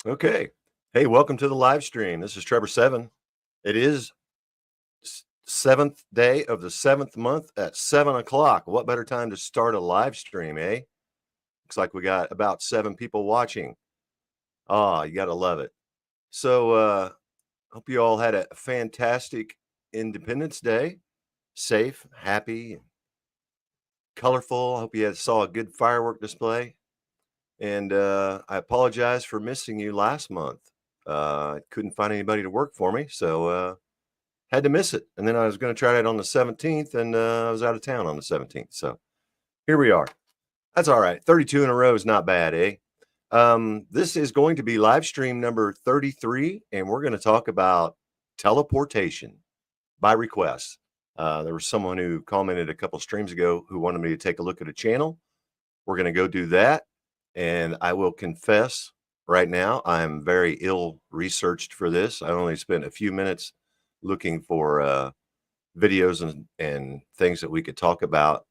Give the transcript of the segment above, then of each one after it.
Okay. Hey, welcome to the live stream. This is Trebor7. It is seventh day of the seventh month at 7 o'clock. What better time to start a live stream, eh? Looks like we got about 7 people watching. Ah, you gotta love it. So hope you all had a fantastic Independence Day. Safe, happy, colorful. I hope you saw a good firework display. And I apologize for missing you last month. I couldn't find anybody to work for me, so had to miss it. And then I was going to try it on the 17th, and I was out of town on the 17th. So here we are. That's all right. 32 in a row is not bad, eh? This is going to be live stream number 33, and we're going to talk about teleportation by request. There was someone who commented a couple streams ago who wanted me to take a look at a channel. We're going to go do that. And I will confess right now, I'm very ill researched for this. I only spent a few minutes looking for videos and things that we could talk about.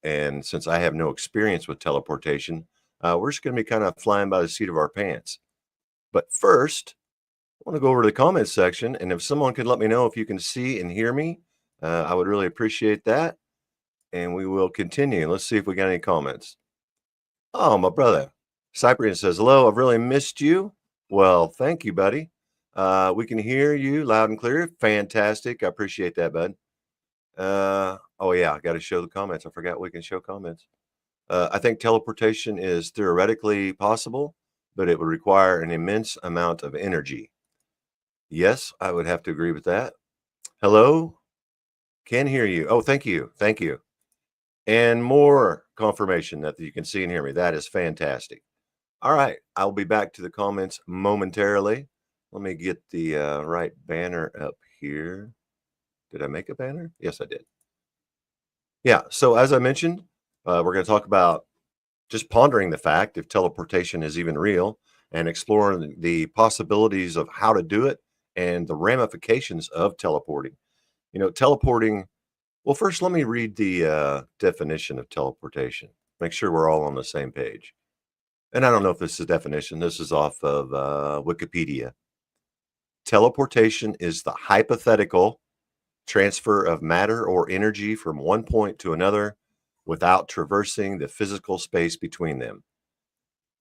And since I have no experience with teleportation, we're just going to be kind of flying by the seat of our pants. But first, I want to go over to the comments section. And if someone could let me know if you can see and hear me, I would really appreciate that. And we will continue. Let's see if we got any comments. Oh, my brother. Cyprian says, hello, I've really missed you. Well, thank you, buddy. We can hear you loud and clear. Fantastic. I appreciate that, bud. Oh, yeah, I got to show the comments. I forgot we can show comments. I think teleportation is theoretically possible, but it would require an immense amount of energy. Yes, I would have to agree with that. Hello? Can hear you. Oh, thank you. Thank you. And more confirmation that you can see and hear me. That is fantastic. All right, I'll be back to the comments momentarily. Let me get the right banner up here. Did I make a banner? Yes, I did. Yeah, so as I mentioned, we're going to talk about just pondering the fact if teleportation is even real and exploring the possibilities of how to do it and the ramifications of teleporting. You know, teleporting, well, first, let me read the definition of teleportation. Make sure we're all on the same page. And I don't know if this is a definition. This is off of Wikipedia. Teleportation is the hypothetical transfer of matter or energy from one point to another without traversing the physical space between them.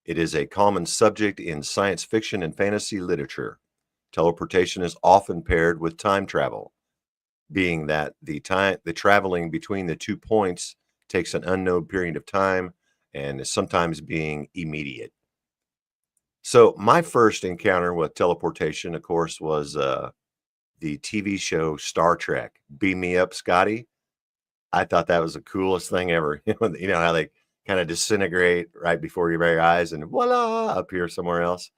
It is a common subject in science fiction and fantasy literature. Teleportation is often paired with time travel, being that the traveling between the 2 points takes an unknown period of time and is sometimes being immediate. So my first encounter with teleportation, of course, was the TV show Star Trek. Beam me up, Scotty. I thought that was the coolest thing ever. You know how they kind of disintegrate right before your very eyes and voila, appear somewhere else.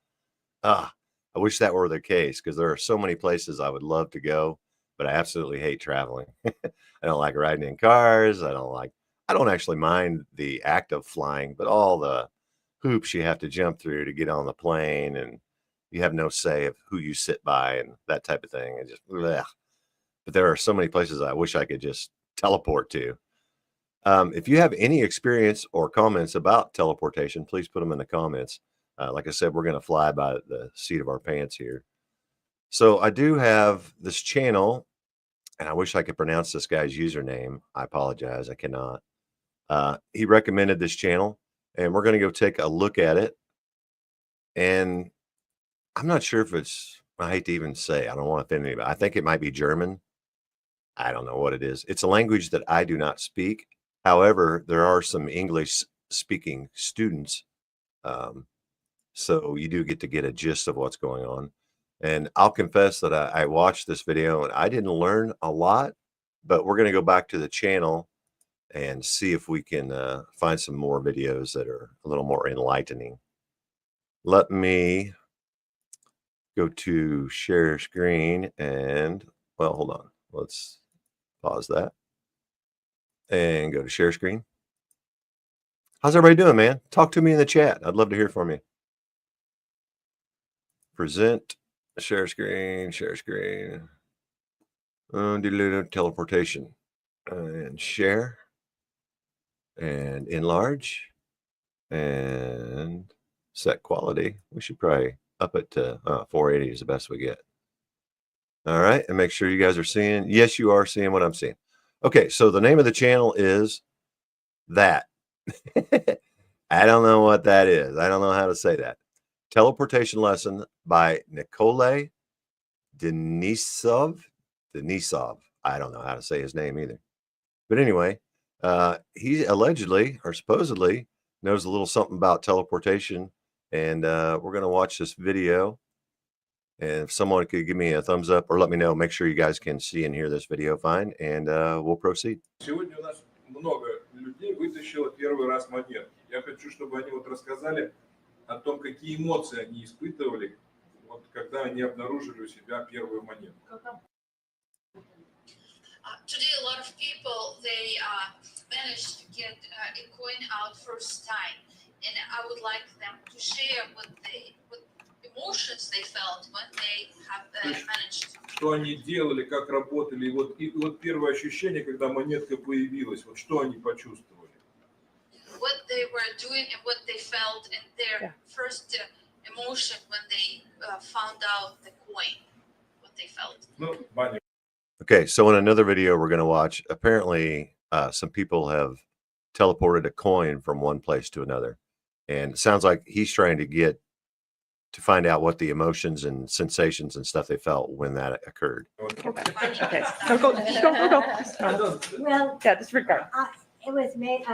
Ah, I wish that were the case because there are so many places I would love to go, but I absolutely hate traveling. I don't like riding in cars. I don't actually mind the act of flying, but all the hoops you have to jump through to get on the plane and you have no say of who you sit by and that type of thing. And just, bleh. But there are so many places I wish I could just teleport to. If you have any experience or comments about teleportation, please put them in the comments. Like I said, we're going to fly by the seat of our pants here. So I do have this channel, and I wish I could pronounce this guy's username. I apologize. I cannot. He recommended this channel, and we're going to go take a look at it. And I'm not sure if it's, I hate to even say, I don't want to offend anybody. I think it might be German. I don't know what it is. It's a language that I do not speak. However, there are some English speaking students. So you do get a gist of what's going on. And I'll confess that I watched this video and I didn't learn a lot, but we're going to go back to the channel and see if we can find some more videos that are a little more enlightening. Let me go to share screen and, well, hold on. Let's pause that and go to share screen. How's everybody doing, man? Talk to me in the chat. I'd love to hear from you. Present, share screen, teleportation, and share, and enlarge, and set quality. We should probably up at 480 is the best we get. All right, and make sure you guys are seeing. Yes, you are seeing what I'm seeing. Okay, so the name of the channel is that. I don't know what that is. I don't know how to say that. Teleportation lesson by Nikolay Denisov. I don't know how to say his name either. But anyway, he allegedly or supposedly knows a little something about teleportation. And we're going to watch this video. And if someone could give me a thumbs up or let me know, make sure you guys can see and hear this video fine. And we'll proceed. Сегодня у нас много людей вытащило первый раз монетки. Я хочу, чтобы они вот рассказали о том, какие эмоции они испытывали, вот, когда они обнаружили у себя первую монетку. Today, a lot of people they managed to get a coin out first time, and I would like them to share what emotions they felt when they have managed. Что они делали, как работали, и вот первое ощущение, когда монетка появилась, вот что они почувствовали. What they were doing and what they felt, and their first emotion when they found out the coin, what they felt. Ну, Ваня. Okay, so in another video we're going to watch, apparently some people have teleported a coin from one place to another. And it sounds like he's trying to find out what the emotions and sensations and stuff they felt when that occurred. Okay, go. Well, Yeah, disregard. it was me.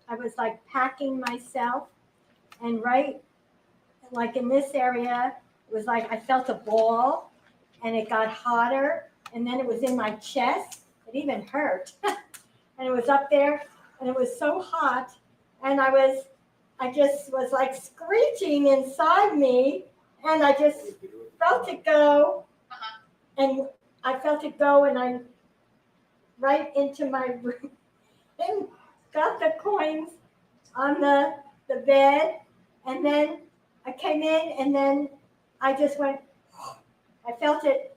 I was like packing myself, and right, like in this area, it was like I felt a ball, and it got hotter, and then it was in my chest. It even hurt, and it was up there, and it was so hot, and I just was like screeching inside me, and I just felt it go, and I felt it go, and I right into my room and got the coins on the bed, and then I came in, and then I just went, I felt it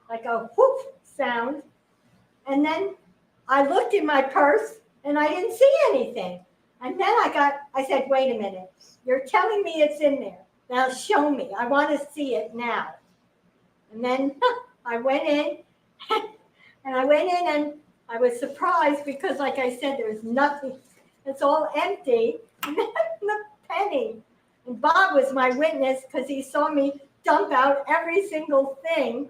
like a whoop sound, and then I looked in my purse, and I didn't see anything. And then I said, wait a minute, you're telling me it's in there. Now show me. I want to see it now. And then I went in, and I was surprised because, like I said, there's nothing. It's all empty, and the penny. And Bob was my witness because he saw me dump out every single thing,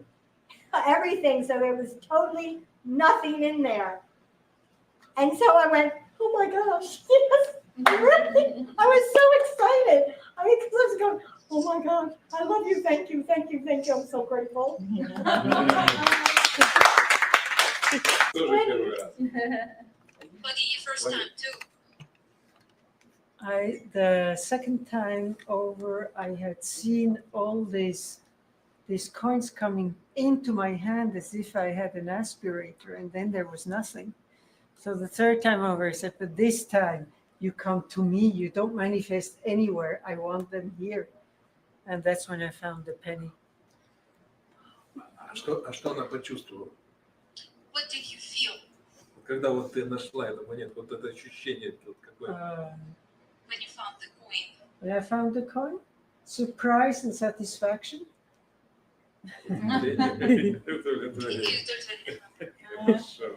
everything. So there was totally nothing in there. And so I went, oh my gosh, yes, really? I was so excited. I mean, because I was going, oh my gosh, I love you, thank you. I'm so grateful. Тоже первый раз. But your first time too. The second time over, I had seen all these coins coming into my hand as if I had an aspirator, and then there was nothing. So the third time over, I said, but this time you come to me, you don't manifest anywhere. I want them here. And that's when I found the penny. А что она почувствовала? What did you feel Когда вот ты нашла эту монетку, вот это ощущение вот какое? when you found the coin? When I found the coin, surprise and satisfaction. Хорошо.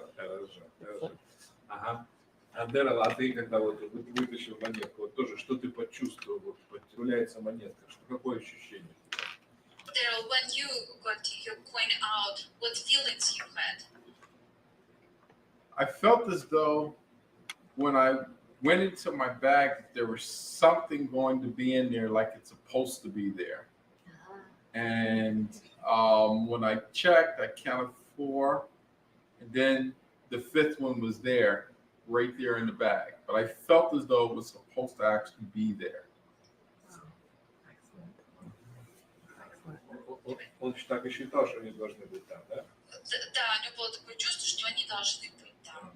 Ага. Андера, а ты когда вот вытащил монетку, вот тоже, что ты почувствовал? Вот появляется монетка, какое ощущение? Daryl, when you got your coin out, what feelings you had? I felt as though when I went into my bag, there was something going to be in there like it's supposed to be there. And when I checked, I counted 4, and then the 5th one was there, right there in the bag. But I felt as though it was supposed to actually be there. Он так и считал, что они должны быть там, да? Да, у него было такое чувство, что они должны быть там.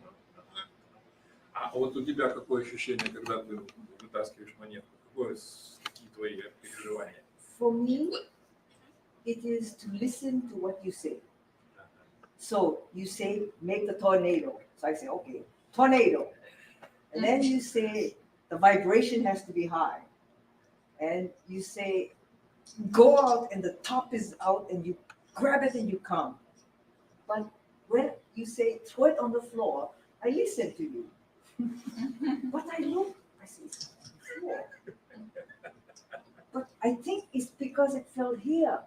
А вот у тебя какое ощущение, когда ты вытаскиваешь монетку? Какие твои переживания? For me, it is to listen to what you say. So you say, make the tornado. So I say, okay, tornado. And then you say, the vibration has to be high. And you say, go out and the top is out and you grab it and you come. But when you say throw it on the floor, I listen to you. But I look, I say, it's on the floor. But I think it's because it fell here.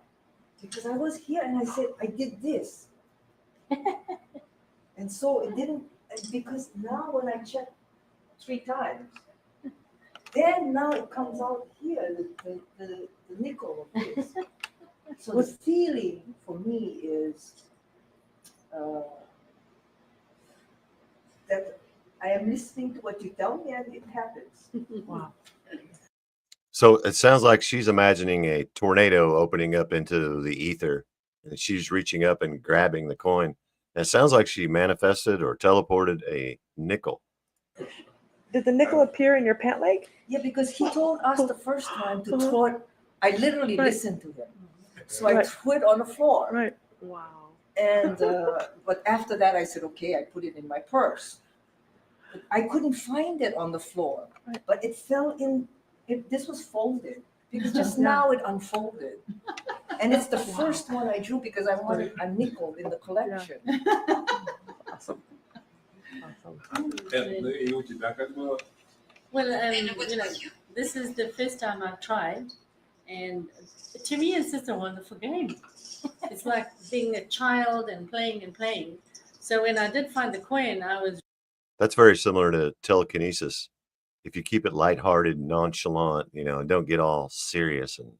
Because I was here and I said, I did this. And so it didn't, because now when I check 3 times, then now it comes out here, the nickel of this. So the feeling for me is that I am listening to what you tell me and it happens. Wow. So it sounds like she's imagining a tornado opening up into the ether, and she's reaching up and grabbing the coin. And it sounds like she manifested or teleported a nickel. Did the nickel appear in your pant leg? Yeah, because he told us the first time to throw it. I literally Right. listened to him. So I Right. threw it on the floor. Right. Wow. And but after that I said, okay, I put it in my purse. But I couldn't find it on the floor. Right. But it fell in, this was folded. Because just Yeah. now it unfolded. And it's the first one I drew because I wanted a nickel in the collection. Awesome. Awesome. Эд, ну и у тебя как было? Well, And what you know, about you? this is the first time I've tried, and to me, it's just a wonderful game. It's like being a child and playing and playing. So when I did find the coin, I was That's very similar to telekinesis. If you keep it lighthearted, nonchalant, and don't get all serious and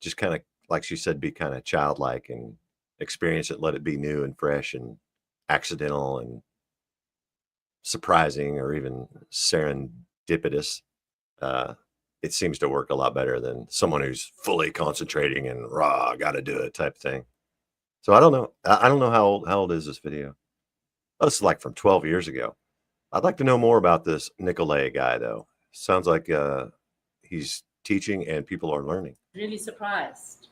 just kind of, like she said, be kind of childlike and experience it, let it be new and fresh and accidental and surprising or even serendipitous. It seems to work a lot better than someone who's fully concentrating and raw, got to do it type thing. So I don't know. I don't know how old is this video? Oh, it's like from 12 years ago. I'd like to know more about this Nicolay guy, though. Sounds like he's teaching and people are learning. really surprised.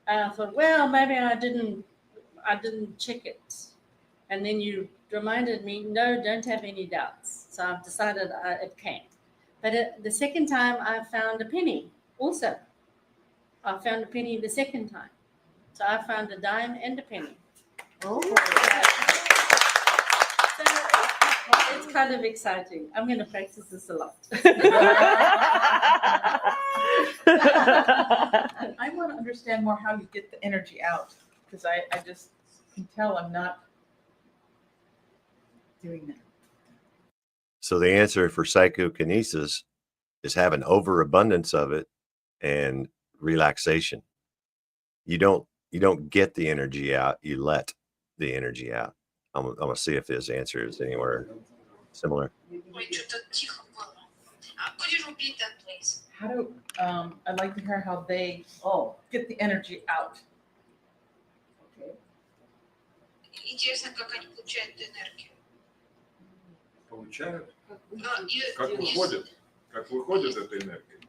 And I thought, well, maybe I didn't check it. And then you reminded me, no, don't have any doubts. So I've decided it came. But the second time I found a penny also. I found a penny the second time. So I found a dime and a penny. Oh. So it's kind of exciting. I'm going to practice this a lot. I want to understand more how you get the energy out, because I just can tell I'm not doing that. So the answer for psychokinesis is have an overabundance of it and relaxation. You don't get the energy out, you let the energy out. I'm gonna see if this answer is anywhere similar. Ой, что-то тихо было. Could you repeat that, please? How do I'd like to hear how they Oh, get the energy out. okay. Интересно, как они получают энергию. Получают? You- Как you- выходит? Как выходит эта энергия?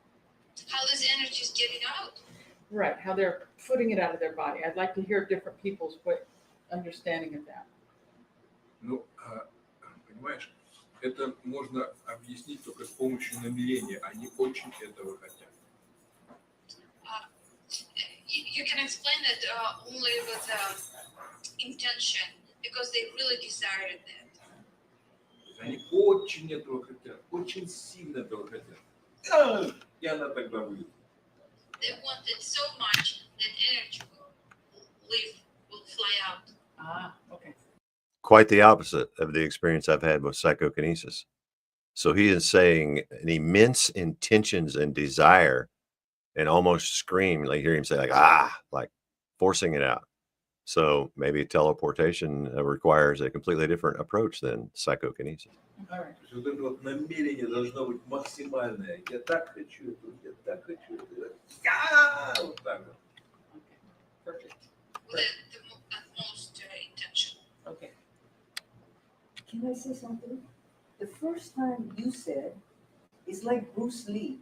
How this energy is getting out? Right, how they're putting it out of their body. I'd like to hear different people's understanding of that. Ну, понимаешь, это можно объяснить только с помощью намерения. Они очень этого хотят. You can explain it only with intention because they really desired that. Они очень этого хотят, очень сильно этого хотят. И она тогда выйдет. They want it so much that energy will fly out. Ah, okay. Quite the opposite of the experience I've had with psychokinesis. So he is saying an immense intentions and desire and almost scream. Like hear him say like forcing it out. So maybe teleportation requires a completely different approach than psychokinesis. All right. То есть вот это вот намерение должно быть максимальное. Я так хочу это, я так хочу это. Вот так вот. Okay. Perfect. With the utmost intention. Okay. Can I say something? The first time you said, it's like Bruce Lee.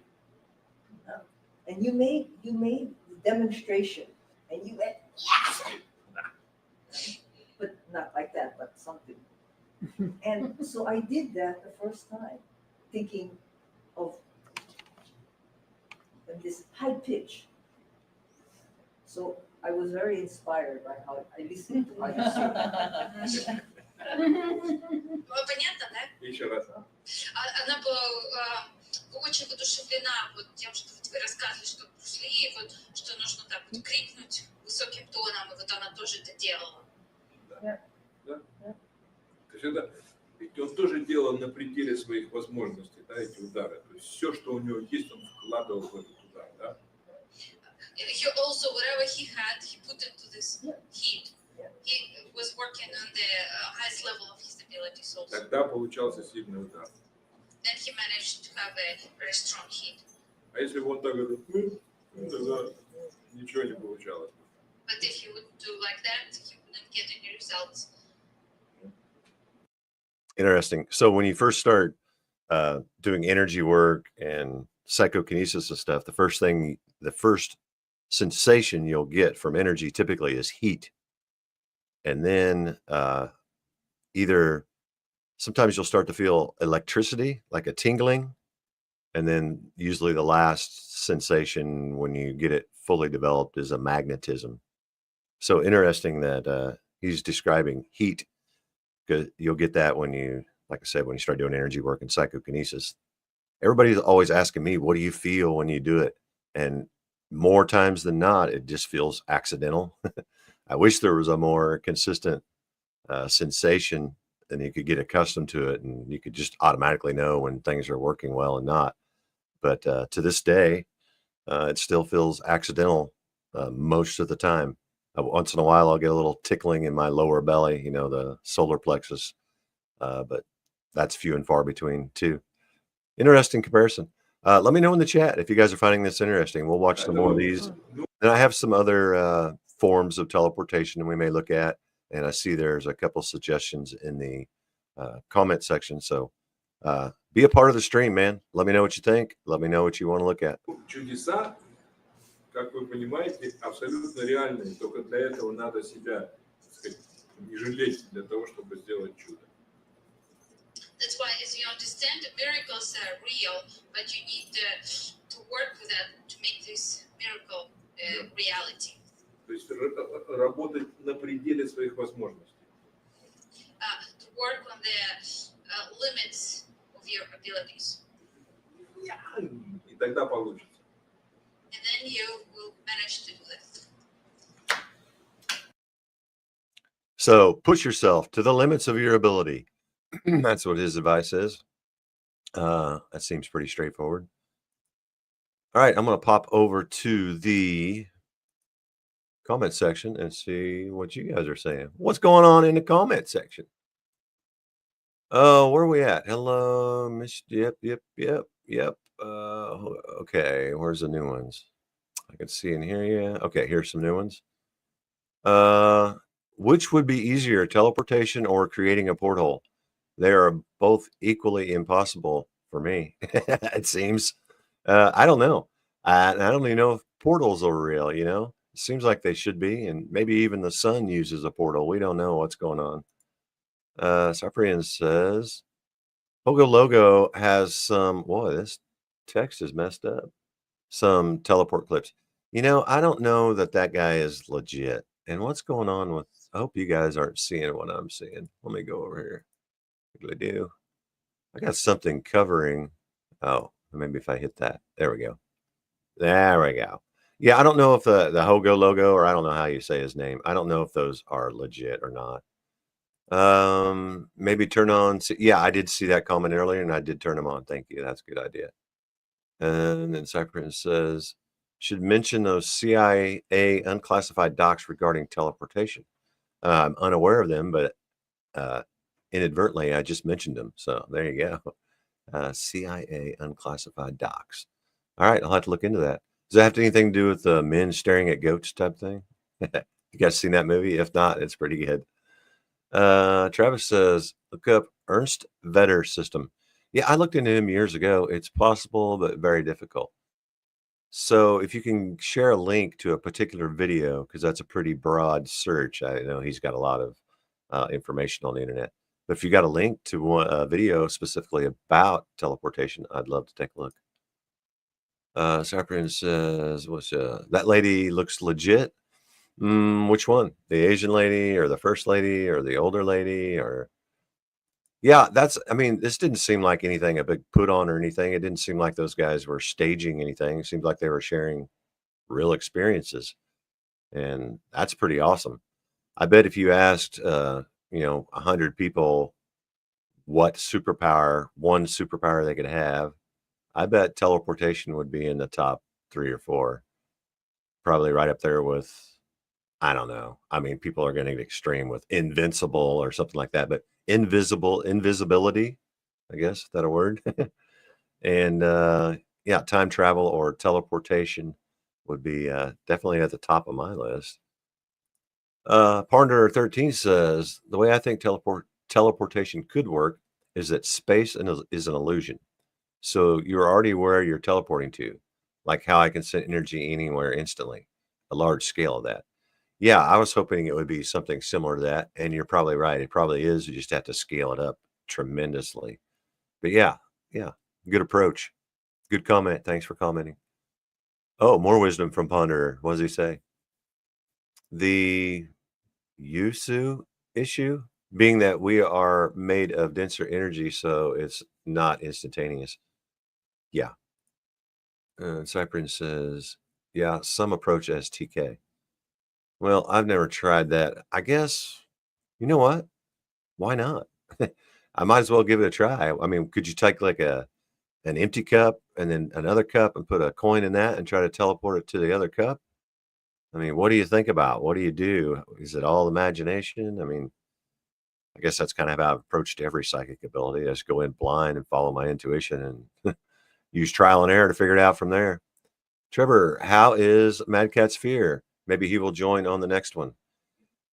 And you made the demonstration and you went, yes! But not like that, but something. And so I did that the first time, thinking of, let me this high pitch. So I was very inspired by how I listened to how you sing. Понятно, да? Еще раз. Она была очень воодушевлена, вот тем, что вы рассказывали, что пришли, вот, что нужно так вот крикнуть высоким тоном, и вот она тоже это делала. Да. То есть это, ведь он тоже делал на пределе своих возможностей, да, эти удары. То есть все, что у него есть, он вкладывал в этот удар, да? He also, whatever he had, he put into this heat. He was working on the highest level of his abilities also. Тогда получался сильный удар. Then he managed to have a very strong heat. А если бы он так говорил, тогда ничего не получалось. But if he would do like that, he wouldn't get any results. Interesting. So when you first start doing energy work and psychokinesis and stuff, the first sensation you'll get from energy typically is heat. And then either sometimes you'll start to feel electricity, like a tingling. And then usually the last sensation when you get it fully developed is a magnetism. So interesting that he's describing heat, because you'll get that when you, like I said, when you start doing energy work and psychokinesis. Everybody's always asking me, what do you feel when you do it? And more times than not, it just feels accidental. I wish there was a more consistent sensation and you could get accustomed to it and you could just automatically know when things are working well and not. But to this day, it still feels accidental most of the time. Once in a while, I'll get a little tickling in my lower belly, the solar plexus. But that's few and far between too. Interesting comparison. Let me know in the chat if you guys are finding this interesting. We'll watch some more of these. And I have some other forms of teleportation we may look at. And I see there's a couple suggestions in the comment section. So be a part of the stream, man. Let me know what you think. Let me know what you want to look at. Чудеса, как вы понимаете, абсолютно реальные. Только для этого надо себя, так сказать, не жалеть для того, чтобы сделать чудо. That's why, as you understand, miracles are real, but you need to work with that to make this miracle reality. То есть работать на пределе своих возможностей. To work on the limits of your abilities. И тогда получится. And then you will manage to do that. So push yourself to the limits of your ability. That's what his advice is. That seems pretty straightforward. All right, I'm going to pop over to the comment section and see what you guys are saying. What's going on in the comment section? Oh, where are we at? Hello, Miss. Yep. Okay, where's the new ones? I can see in here. Yeah. Okay, here's some new ones. Which would be easier, teleportation or creating a porthole? They are both equally impossible for me. It seems. I don't know. I don't even know if portals are real. It seems like they should be, and maybe even the sun uses a portal. We don't know what's going on. Cyprian says, Pogo Logo has some. Boy, this text is messed up. Some teleport clips. I don't know that guy is legit. And what's going on with? I hope you guys aren't seeing what I'm seeing. Let me go over here. What do I do? I got something covering. Oh, maybe if I hit that. There we go. There we go. Yeah, I don't know if the Hogo Logo, or I don't know how you say his name. I don't know if those are legit or not. Maybe turn on. Yeah, I did see that comment earlier, and I did turn them on. Thank you. That's a good idea. And then Cyprian says, should mention those CIA unclassified docs regarding teleportation. I'm unaware of them, but inadvertently, I just mentioned them. So there you go. CIA unclassified docs. All right, I'll have to look into that. Does that have anything to do with the men staring at goats type thing? You guys seen that movie? If not, it's pretty good. Travis says, look up Ernst Vetter system. Yeah, I looked into him years ago. It's possible, but very difficult. So if you can share a link to a particular video, because that's a pretty broad search. I know he's got a lot of information on the internet. But if you got a link to a video specifically about teleportation, I'd love to take a look. Cyprian says, "What's that lady looks legit? Which one? The Asian lady or the first lady or the older lady or?" Yeah, I mean, this didn't seem like anything a big put on or anything. It didn't seem like those guys were staging anything. It seemed like they were sharing real experiences, and that's pretty awesome. I bet if you asked, 100 people what one superpower they could have, I bet teleportation would be in the top 3 or 4. Probably right up there with, I don't know. I mean, people are getting extreme with invincible or something like that, but invisibility, I guess, is that a word? And, yeah, time travel or teleportation would be, definitely at the top of my list. Ponder 13 says, "The way I think teleportation could work is that space is an illusion. So you're already where you're teleporting to, like how I can send energy anywhere instantly, a large scale of that." Yeah, I was hoping it would be something similar to that, and you're probably right. It probably is. You just have to scale it up tremendously. But yeah, good approach. Good comment. Thanks for commenting. Oh, more wisdom from Ponderer. What does he say? The Yusu issue being that we are made of denser energy, so it's not instantaneous. Yeah. Cyprian says, yeah, some approach as TK. Well, I've never tried that. I guess, you know what? Why not? I might as well give it a try. I mean, could you take like an empty cup and then another cup and put a coin in that and try to teleport it to the other cup? I mean, what do you think about? What do you do? Is it all imagination? I mean, I guess that's kind of how I've approached every psychic ability. I just go in blind and follow my intuition and use trial and error to figure it out from there. Trevor, how is Mad Cat's Fear? Maybe he will join on the next one.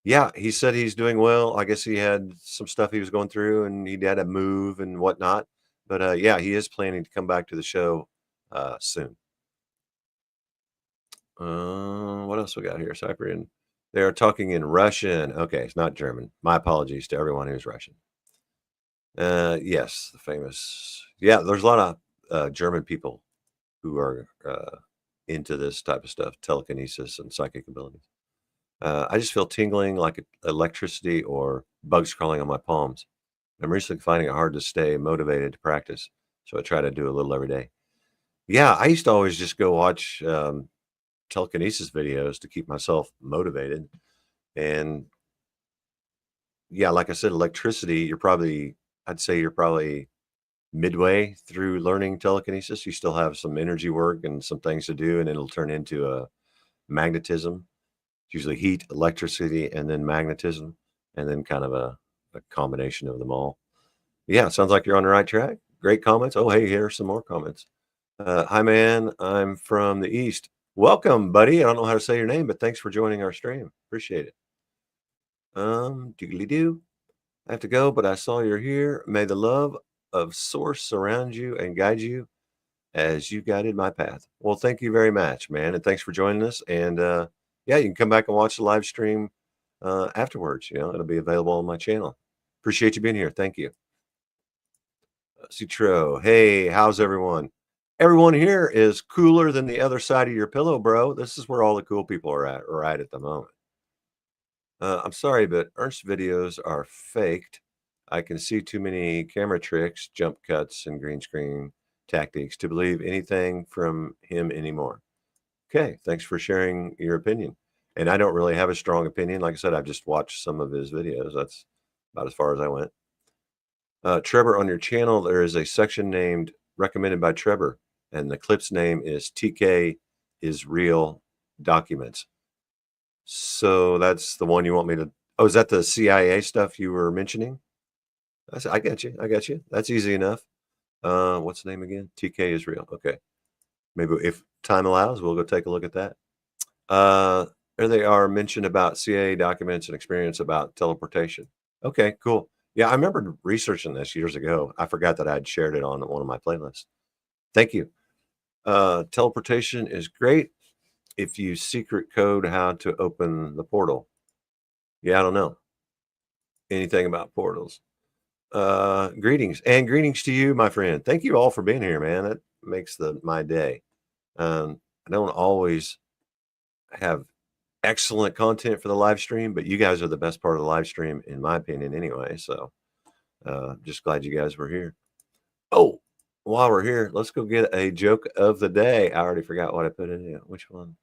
Yeah, he said he's doing well. I guess he had some stuff he was going through and he had to move and whatnot. But yeah, he is planning to come back to the show soon. What else we got here? Cyprian. They are talking in Russian. Okay, it's not German. My apologies to everyone who's Russian. Yes, the famous. Yeah, there's a lot of German people who are into this type of stuff, telekinesis and psychic abilities. I just feel tingling like electricity or bugs crawling on my palms. I'm recently finding it hard to stay motivated to practice, so I try to do a little every day. Yeah, I used to always just go watch telekinesis videos to keep myself motivated. And yeah, like I said, electricity, I'd say you're probably midway through learning telekinesis. You still have some energy work and some things to do, and it'll turn into a magnetism. It's usually heat, electricity, and then magnetism, and then kind of a combination of them all. Yeah, sounds like you're on the right track. Great comments. Oh, hey, here's some more comments. Hi, man. I'm from the East. Welcome, buddy. I don't know how to say your name, but thanks for joining our stream. Appreciate it. Doodly-doo. I have to go, but I saw you're here. May the love of Source surround you and guide you as you guided my path. Well, thank you very much, man, and thanks for joining us. And yeah, you can come back and watch the live stream afterwards. It'll be available on my channel. Appreciate you being here. Thank you. Citro, hey, how's everyone? Everyone here is cooler than the other side of your pillow, bro. This is where all the cool people are at right at the moment. I'm sorry, but Ernst's videos are faked. I can see too many camera tricks, jump cuts, and green screen tactics to believe anything from him anymore. Okay, thanks for sharing your opinion. And I don't really have a strong opinion. Like I said, I've just watched some of his videos. That's about as far as I went. Trebor, on your channel, there is a section named Recommended by Trebor, and the clip's name is TK is Real Documents. So that's the one you want me to. Oh, is that the CIA stuff you were mentioning? I got you. I got you. That's easy enough. What's the name again? TK is Real. Okay. Maybe if time allows, we'll go take a look at that. There they are mentioned about CIA documents and experience about teleportation. Okay, cool. Yeah, I remember researching this years ago. I forgot that I'd shared it on one of my playlists. Thank you. Teleportation is great if you secret code how to open the portal. Yeah, I don't know anything about portals. Greetings to you, my friend. Thank you all for being here, man. That makes my day. I don't always have excellent content for the live stream, but you guys are the best part of the live stream, in my opinion, anyway. So just glad you guys were here. Oh, while we're here, let's go get a joke of the day. I already forgot what I put in it. Which one?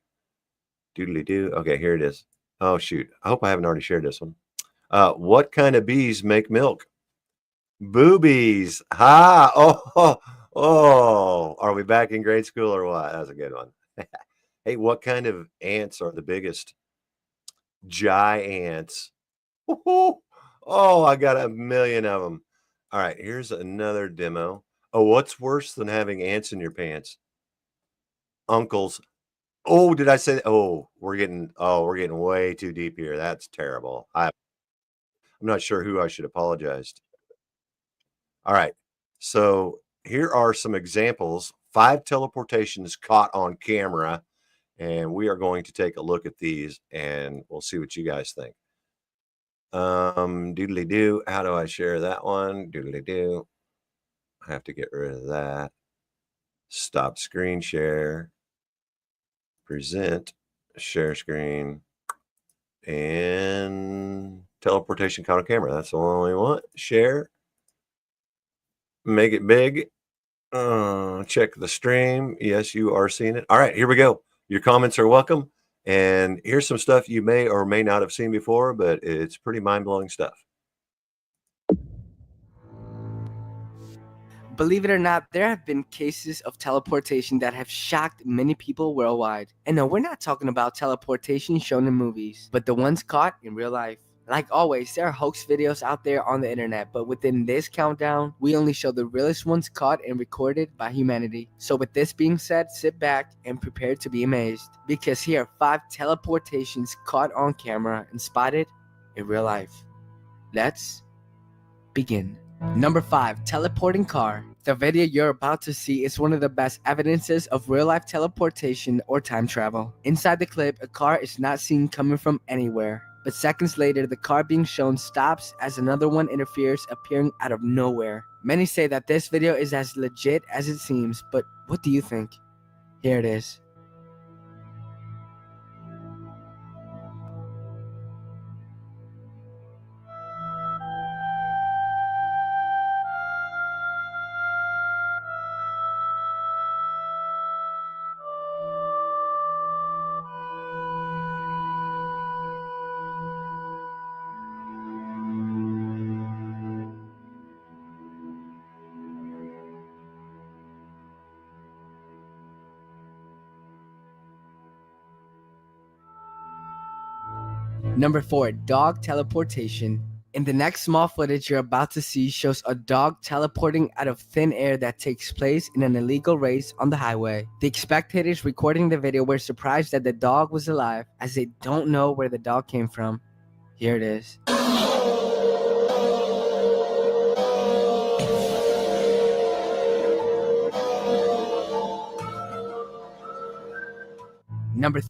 Doodly doo. Okay, here it is. Oh, shoot. I hope I haven't already shared this one. What kind of bees make milk? Boobies. Ha. Oh. Are we back in grade school or what? That was a good one. Hey, what kind of ants are the biggest? Giants. Oh, I got a million of them. All right, here's another demo. Oh, what's worse than having ants in your pants? Uncles. Oh, did I say that? Oh, we're getting way too deep here. That's terrible. I'm not sure who I should apologize to. All right. So here are some examples. 5 teleportations caught on camera, and we are going to take a look at these and we'll see what you guys think. Doodly doo. How do I share that one? Doodly doo. I have to get rid of that. Stop screen share. Present. Share screen. And teleportation caught on camera. That's the one we want. Share. Make it big. Check the stream. Yes, you are seeing it. All right, here we go. Your comments are welcome. And here's some stuff you may or may not have seen before, but it's pretty mind-blowing stuff. Believe it or not, there have been cases of teleportation that have shocked many people worldwide. And no, we're not talking about teleportation shown in movies, but the ones caught in real life. Like always, there are hoax videos out there on the internet, but within this countdown, we only show the realest ones caught and recorded by humanity. So with this being said, sit back and prepare to be amazed, because here are 5 teleportations caught on camera and spotted in real life. Let's begin. Number 5, teleporting car. The video you're about to see is one of the best evidences of real-life teleportation or time travel. Inside the clip, a car is not seen coming from anywhere, but seconds later, the car being shown stops as another one interferes, appearing out of nowhere. Many say that this video is as legit as it seems, but what do you think? Here it is. Number 4, dog teleportation. In the next small footage you're about to see shows a dog teleporting out of thin air that takes place in an illegal race on the highway. The spectators recording the video were surprised that the dog was alive, as they don't know where the dog came from. Here it is. Number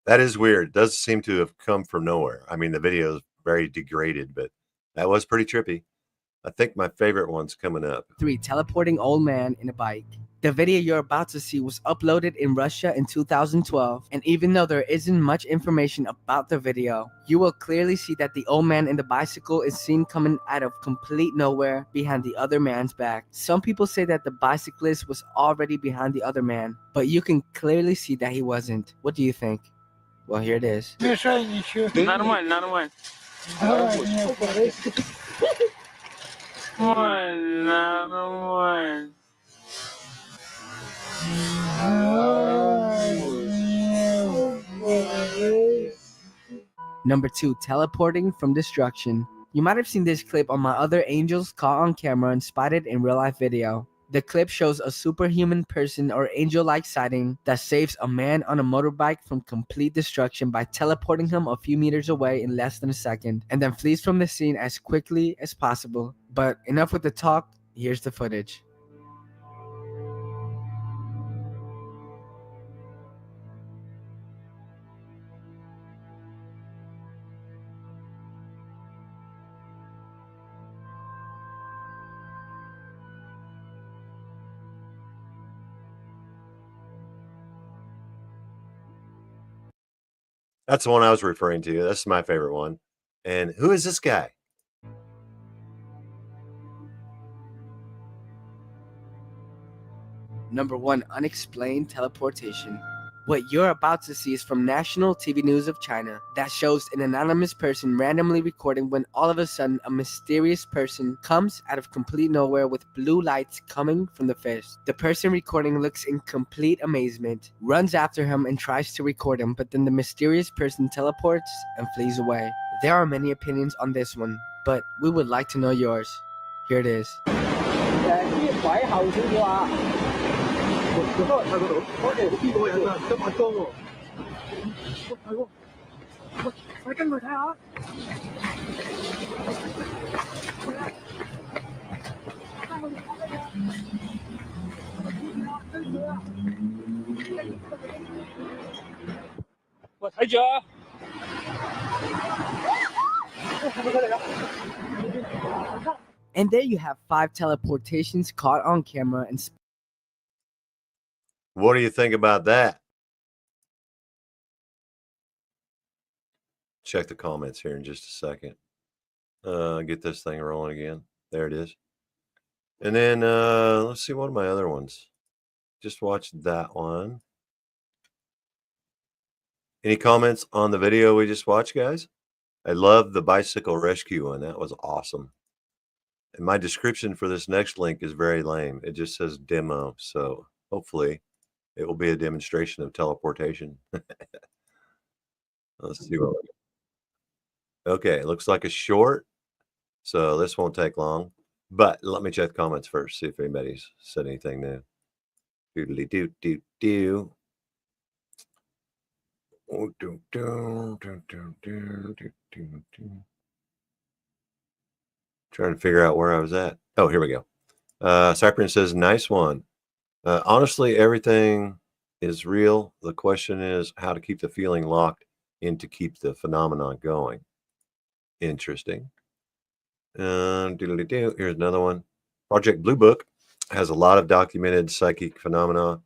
That is weird. It does seem to have come from nowhere. I mean, the video is very degraded, but that was pretty trippy. I think my favorite one's coming up. 3, teleporting old man in a bike. The video you're about to see was uploaded in Russia in 2012, and even though there isn't much information about the video, you will clearly see that the old man in the bicycle is seen coming out of complete nowhere behind the other man's back. Some people say that the bicyclist was already behind the other man, but you can clearly see that he wasn't. What do you think? Well, here it is. Нормально, нормально. Нормально. Number 2, teleporting from destruction. You might have seen this clip on my other angels caught on camera and spotted in real life video. The clip shows a superhuman person or angel-like sighting that saves a man on a motorbike from complete destruction by teleporting him a few meters away in less than a second, and then flees from the scene as quickly as possible. But enough with the talk, here's the footage. That's the one I was referring to. That's my favorite one. And who is this guy? Number 1, unexplained teleportation. What you're about to see is from national TV news of China that shows an anonymous person randomly recording when all of a sudden a mysterious person comes out of complete nowhere with blue lights coming from the fish. The person recording looks in complete amazement, runs after him and tries to record him, but then the mysterious person teleports and flees away. There are many opinions on this one, but we would like to know yours. Here it is. And there you have 5 teleportations caught on camera and What do you think about that? Check the comments here in just a second. Get this thing rolling again. There it is. And then let's see, what are my other ones? Just watched that one. Any comments on the video we just watched, guys? I love the bicycle rescue one. That was awesome. And my description for this next link is very lame. It just says demo. So hopefully it will be a demonstration of teleportation. Let's see what we got. Okay, it looks like a short. So this won't take long. But let me check the comments first, see if anybody's said anything new. Doodly doo doo doo. Oh, doo, doo, doo, doo, doo, doo, doo, doo. Trying to figure out where I was at. Oh, here we go. Cyprian says, nice one. Honestly, everything is real. The question is how to keep the feeling locked in to keep the phenomenon going. Interesting. Here's another one. Project Blue Book has a lot of documented psychic phenomena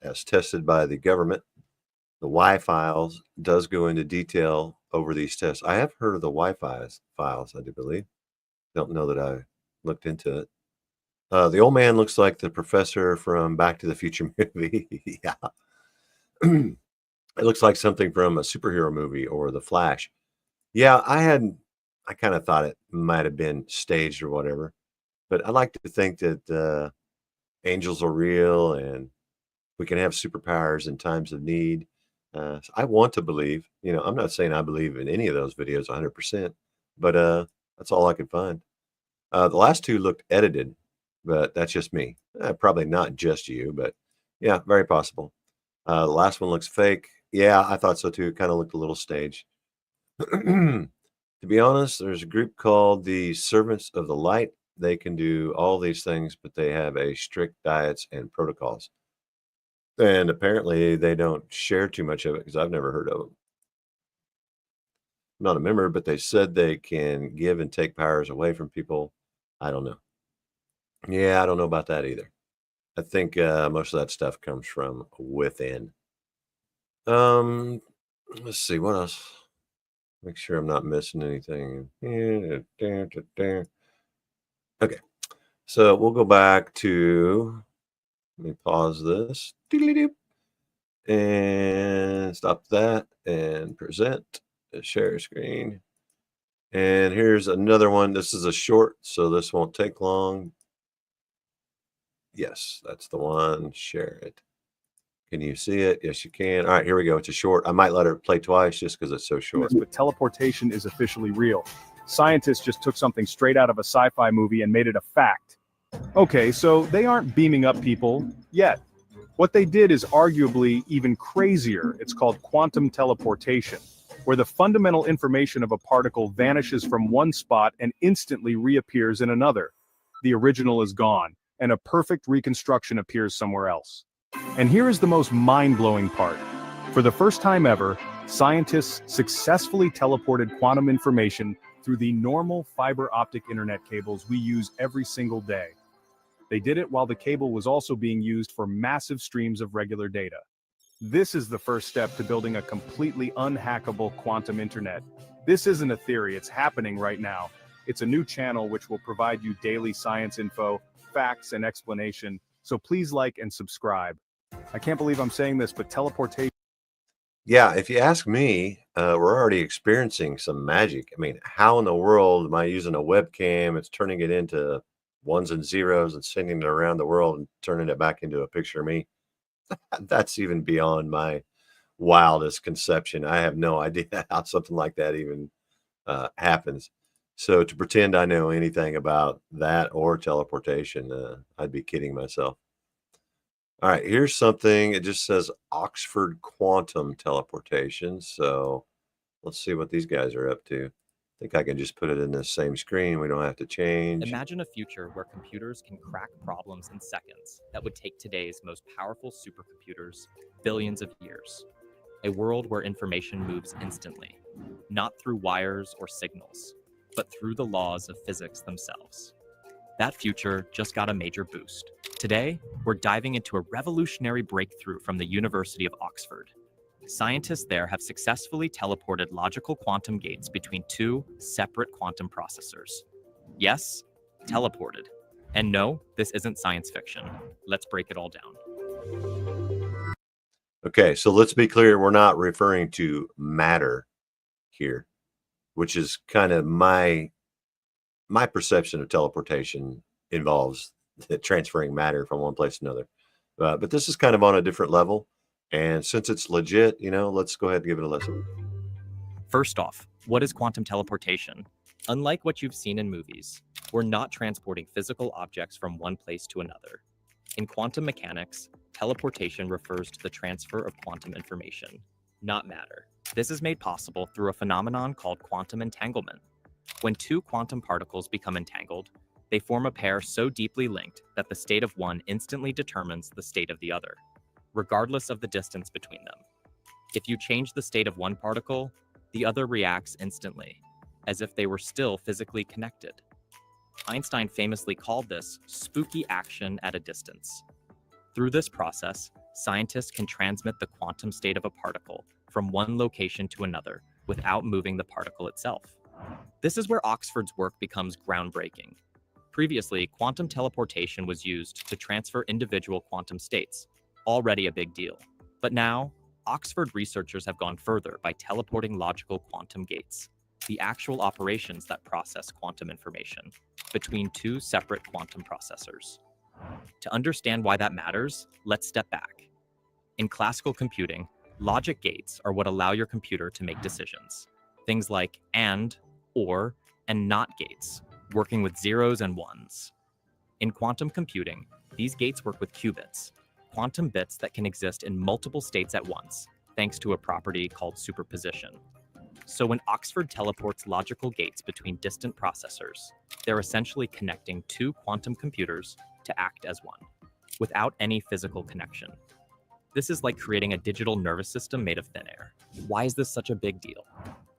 as tested by the government. The Y-Files does go into detail over these tests. I have heard of the Y-Files, I do believe. Don't know that I looked into it. The old man looks like the professor from Back to the Future movie. Yeah. It looks like something from a superhero movie or The Flash. Yeah, I kind of thought it might have been staged or whatever. But I like to think that angels are real and we can have superpowers in times of need. So I want to believe, I'm not saying I believe in any of those videos 100%, but that's all I could find. The last two looked edited, but that's just me. Probably not just you, but yeah, very possible. The last one looks fake. Yeah, I thought so too. Kind of looked a little staged. To be honest, there's a group called the Servants of the Light. They can do all these things, but they have a strict diets and protocols. And apparently they don't share too much of it because I've never heard of them. I'm not a member, but they said they can give and take powers away from people. I don't know. Yeah, I don't know about that either. I think most of that stuff comes from within. Let's see, what else? Make sure I'm not missing anything. Okay, so we'll go back to, let me pause this. And stop that and present, share screen. And here's another one. This is a short, so this won't take long. Yes, that's the one. Share it. Can you see it? Yes, you can. All right, here we go. It's a short. I might let her play twice just because it's so short. But teleportation is officially real. Scientists just took something straight out of a sci-fi movie and made it a fact. Okay, so they aren't beaming up people yet. What they did is arguably even crazier. It's called quantum teleportation, where the fundamental information of a particle vanishes from one spot and instantly reappears in another. The original is gone, and a perfect reconstruction appears somewhere else. And here is the most mind-blowing part. For the first time ever, scientists successfully teleported quantum information through the normal fiber optic internet cables we use every single day. They did it while the cable was also being used for massive streams of regular data. This is the first step to building a completely unhackable quantum internet. This isn't a theory, it's happening right now. It's a new channel which will provide you daily science info, facts, and explanation. So please like and subscribe. I can't believe I'm saying this, but teleportation. Yeah, if you ask me, we're already experiencing some magic. I mean, how in the world am I using a webcam? It's turning it into ones and zeros and sending it around the world and turning it back into a picture of me. That's even beyond my wildest conception. I have no idea how something like that even happens. So to pretend I know anything about that or teleportation, I'd be kidding myself. All right, here's something. It just says Oxford quantum teleportation. So let's see what these guys are up to. I think I can just put it in the same screen. We don't have to change. Imagine a future where computers can crack problems in seconds that would take today's most powerful supercomputers billions of years. A world where information moves instantly, not through wires or signals, but through the laws of physics themselves. That future just got a major boost. Today, we're diving into a revolutionary breakthrough from the University of Oxford. Scientists there have successfully teleported logical quantum gates between two separate quantum processors. Yes, teleported. And no, this isn't science fiction. Let's break it all down. Okay, so let's be clear. We're not referring to matter here, which is kind of my perception of teleportation involves transferring matter from one place to another. But this is kind of on a different level. And since it's legit, let's go ahead and give it a listen. First off, what is quantum teleportation? Unlike what you've seen in movies, we're not transporting physical objects from one place to another. In quantum mechanics, teleportation refers to the transfer of quantum information, not matter. This is made possible through a phenomenon called quantum entanglement. When two quantum particles become entangled, they form a pair so deeply linked that the state of one instantly determines the state of the other, regardless of the distance between them. If you change the state of one particle, the other reacts instantly, as if they were still physically connected. Einstein famously called this spooky action at a distance. Through this process, scientists can transmit the quantum state of a particle from one location to another without moving the particle itself. This is where Oxford's work becomes groundbreaking. Previously, quantum teleportation was used to transfer individual quantum states, already a big deal. But now, Oxford researchers have gone further by teleporting logical quantum gates, the actual operations that process quantum information, between two separate quantum processors. To understand why that matters, let's step back. In classical computing, logic gates are what allow your computer to make decisions. Things like and, or, and not gates, working with zeros and ones. In quantum computing, these gates work with qubits, quantum bits that can exist in multiple states at once, thanks to a property called superposition. So when Oxford teleports logical gates between distant processors, they're essentially connecting two quantum computers to act as one, without any physical connection. This is like creating a digital nervous system made of thin air. Why is this such a big deal?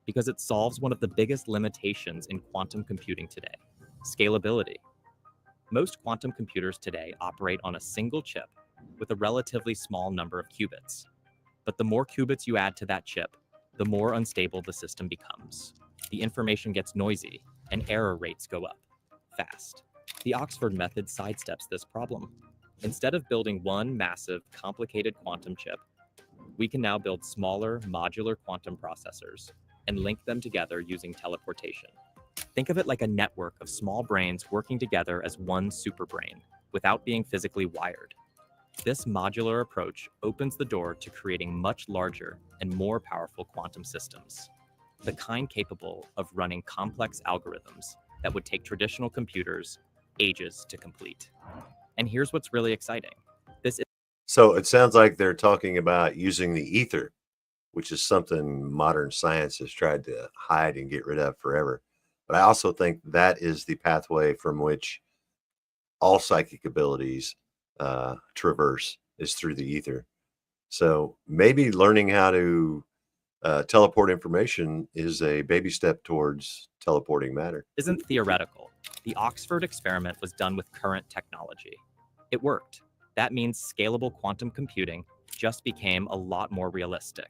Because it solves one of the biggest limitations in quantum computing today: scalability. Most quantum computers today operate on a single chip with a relatively small number of qubits. But the more qubits you add to that chip, the more unstable the system becomes. The information gets noisy, and error rates go up fast. The Oxford method sidesteps this problem. Instead of building one massive, complicated quantum chip, we can now build smaller, modular quantum processors and link them together using teleportation. Think of it like a network of small brains working together as one superbrain, without being physically wired. This modular approach opens the door to creating much larger and more powerful quantum systems, the kind capable of running complex algorithms that would take traditional computers ages to complete. And here's what's really exciting. So it sounds like they're talking about using the ether, which is something modern science has tried to hide and get rid of forever. But I also think that is the pathway from which all psychic abilities traverse, is through the ether. So maybe learning how to teleport information is a baby step towards teleporting matter. Isn't theoretical. The Oxford experiment was done with current technology. It worked. That means scalable quantum computing just became a lot more realistic.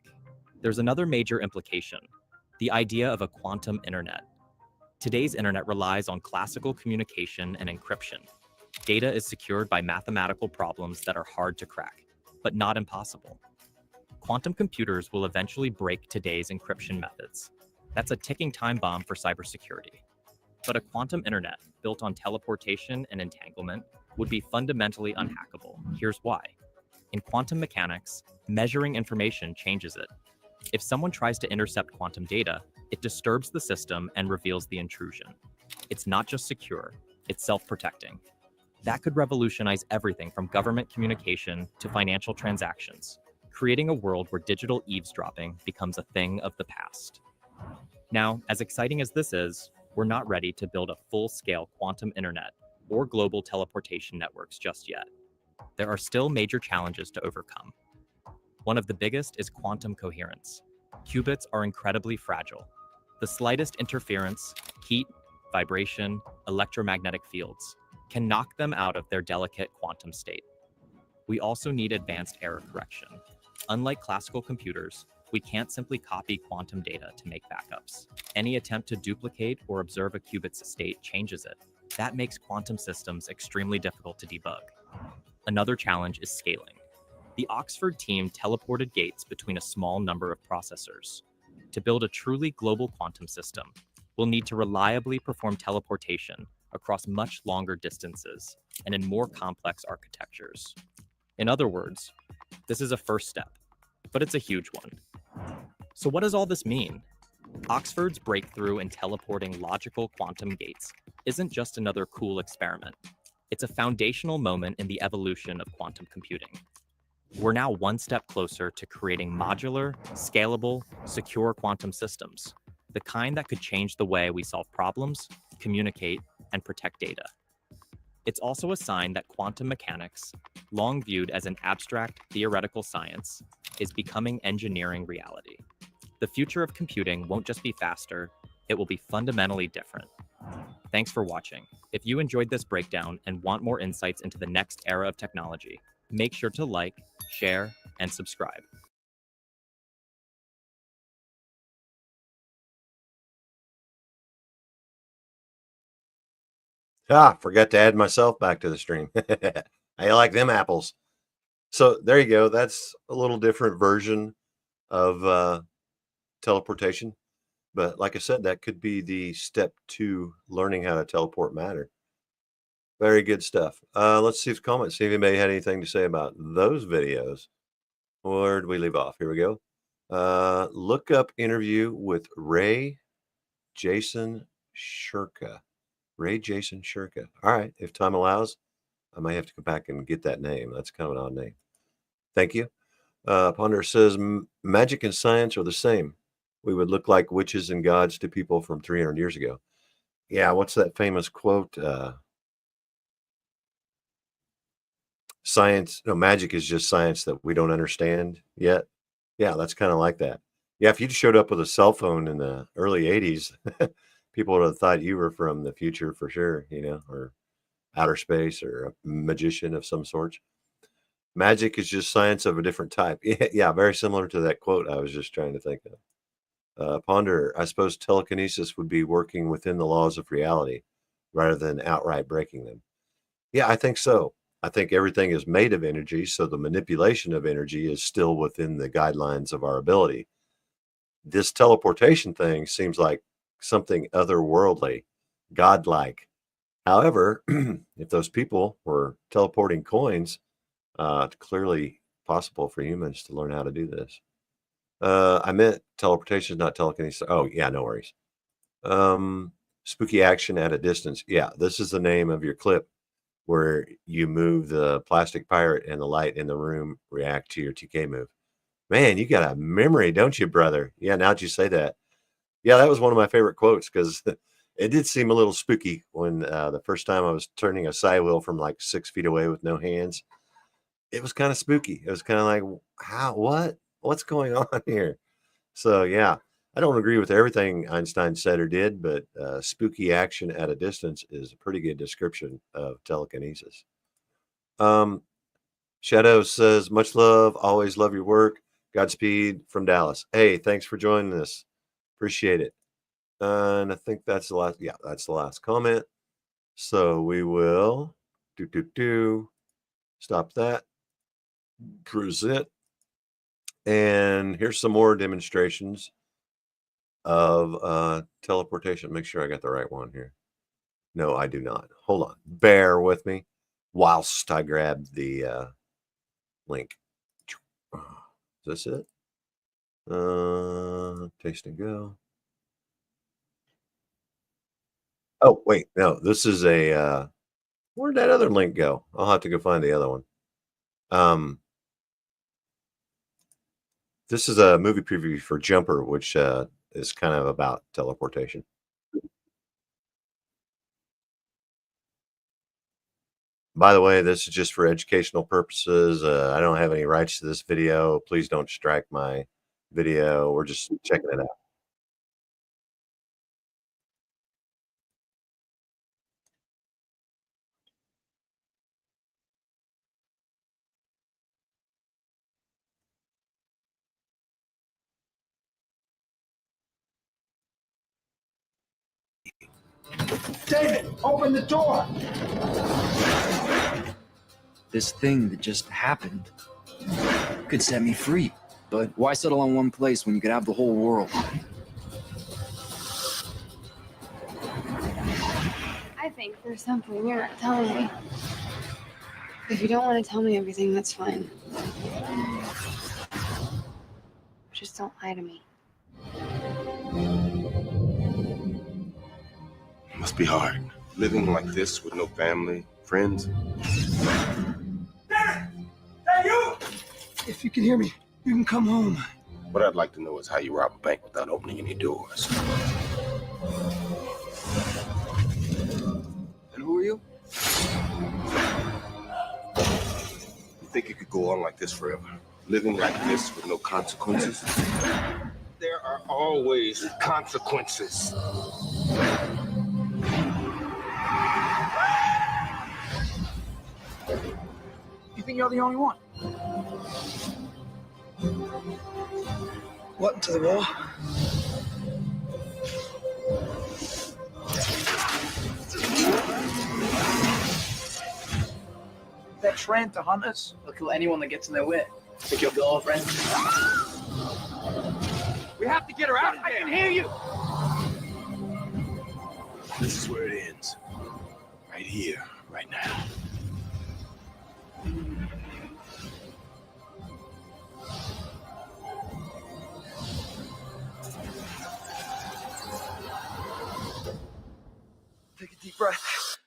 There's another major implication, the idea of a quantum internet. Today's internet relies on classical communication and encryption. Data is secured by mathematical problems that are hard to crack, but not impossible. Quantum computers will eventually break today's encryption methods. That's a ticking time bomb for cybersecurity. But a quantum internet built on teleportation and entanglement would be fundamentally unhackable. Here's why. In quantum mechanics, measuring information changes it. If someone tries to intercept quantum data, it disturbs the system and reveals the intrusion. It's not just secure, it's self-protecting. That could revolutionize everything from government communication to financial transactions, creating a world where digital eavesdropping becomes a thing of the past. Now, as exciting as this is, we're not ready to build a full-scale quantum internet or global teleportation networks just yet. There are still major challenges to overcome. One of the biggest is quantum coherence. Qubits are incredibly fragile. The slightest interference, heat, vibration, electromagnetic fields, can knock them out of their delicate quantum state. We also need advanced error correction. Unlike classical computers, we can't simply copy quantum data to make backups. Any attempt to duplicate or observe a qubit's state changes it. That makes quantum systems extremely difficult to debug. Another challenge is scaling. The Oxford team teleported gates between a small number of processors. To build a truly global quantum system, we'll need to reliably perform teleportation across much longer distances and in more complex architectures. In other words, this is a first step, but it's a huge one. So what does all this mean? Oxford's breakthrough in teleporting logical quantum gates isn't just another cool experiment. It's a foundational moment in the evolution of quantum computing. We're now one step closer to creating modular, scalable, secure quantum systems, the kind that could change the way we solve problems, communicate, and protect data. It's also a sign that quantum mechanics, long viewed as an abstract theoretical science, is becoming engineering reality. The future of computing won't just be faster, it will be fundamentally different. Thanks for watching. If you enjoyed this breakdown and want more insights into the next era of technology, make sure to like, share, and subscribe. Forgot to add myself back to the stream. I like them apples. So there you go. That's a little different version of teleportation. But like I said, that could be the step to learning how to teleport matter. Very good stuff. Let's see if comments, see if anybody had anything to say about those videos. Where did we leave off? Here we go. Look up interview with Ray Jason Shurka. Ray Jason Shurka. All right. If time allows, I might have to go back and get that name. That's kind of an odd name. Thank you. Ponder says, magic and science are the same. We would look like witches and gods to people from 300 years ago. Yeah, what's that famous quote? Magic is just science that we don't understand yet. Yeah, that's kind of like that. Yeah, if you showed up with a cell phone in the early 80s, people would have thought you were from the future for sure, or outer space or a magician of some sort. Magic is just science of a different type. Yeah, very similar to that quote I was just trying to think of. Ponder, I suppose telekinesis would be working within the laws of reality rather than outright breaking them. Yeah, I think so. I think everything is made of energy, so the manipulation of energy is still within the guidelines of our ability. This teleportation thing seems like something otherworldly, godlike. However, if those people were teleporting coins, it's clearly possible for humans to learn how to do this. I meant teleportation, not telekinesis. Oh, yeah, no worries. Spooky action at a distance. Yeah, this is the name of your clip where you move the plastic pirate and the light in the room react to your TK move. Man, you got a memory, don't you, brother? Yeah, now that you say that. Yeah, that was one of my favorite quotes because it did seem a little spooky when the first time I was turning a side wheel from like 6 feet away with no hands. It was kind of spooky. It was kind of like, what's going on here? So, yeah, I don't agree with everything Einstein said or did, but spooky action at a distance is a pretty good description of telekinesis. Shadow says, much love. Always love your work. Godspeed from Dallas. Hey, thanks for joining us. Appreciate it. And I think that's the last. Yeah, that's the last comment. So we will stop that. Present. And here's some more demonstrations of teleportation. Make sure I got the right one here. No, I do not. Hold on. Bear with me whilst I grab the link. Is this it? Taste and go. Oh, wait. No, this is a where'd that other link go? I'll have to go find the other one. This is a movie preview for Jumper, which is kind of about teleportation. By the way, this is just for educational purposes. I don't have any rights to this video. Please don't strike my video. We're just checking it out. David, open the door! This thing that just happened could set me free. But why settle on one place when you could have the whole world? I think there's something you're not telling me. If you don't want to tell me everything, that's fine. Just don't lie to me. Must be hard, living like this with no family, friends. Hey, you! If you can hear me, you can come home. What I'd like to know is how you rob a bank without opening any doors. And who are you? You think you could go on like this forever? Living like this with no consequences? There are always consequences. You think you're the only one? What, to the wall? They're trained to hunt us. They'll kill anyone that gets in their way. Think your girlfriend? We have to get her out of there. I can hear you! This is where it ends. Right here, right now. Take a deep breath.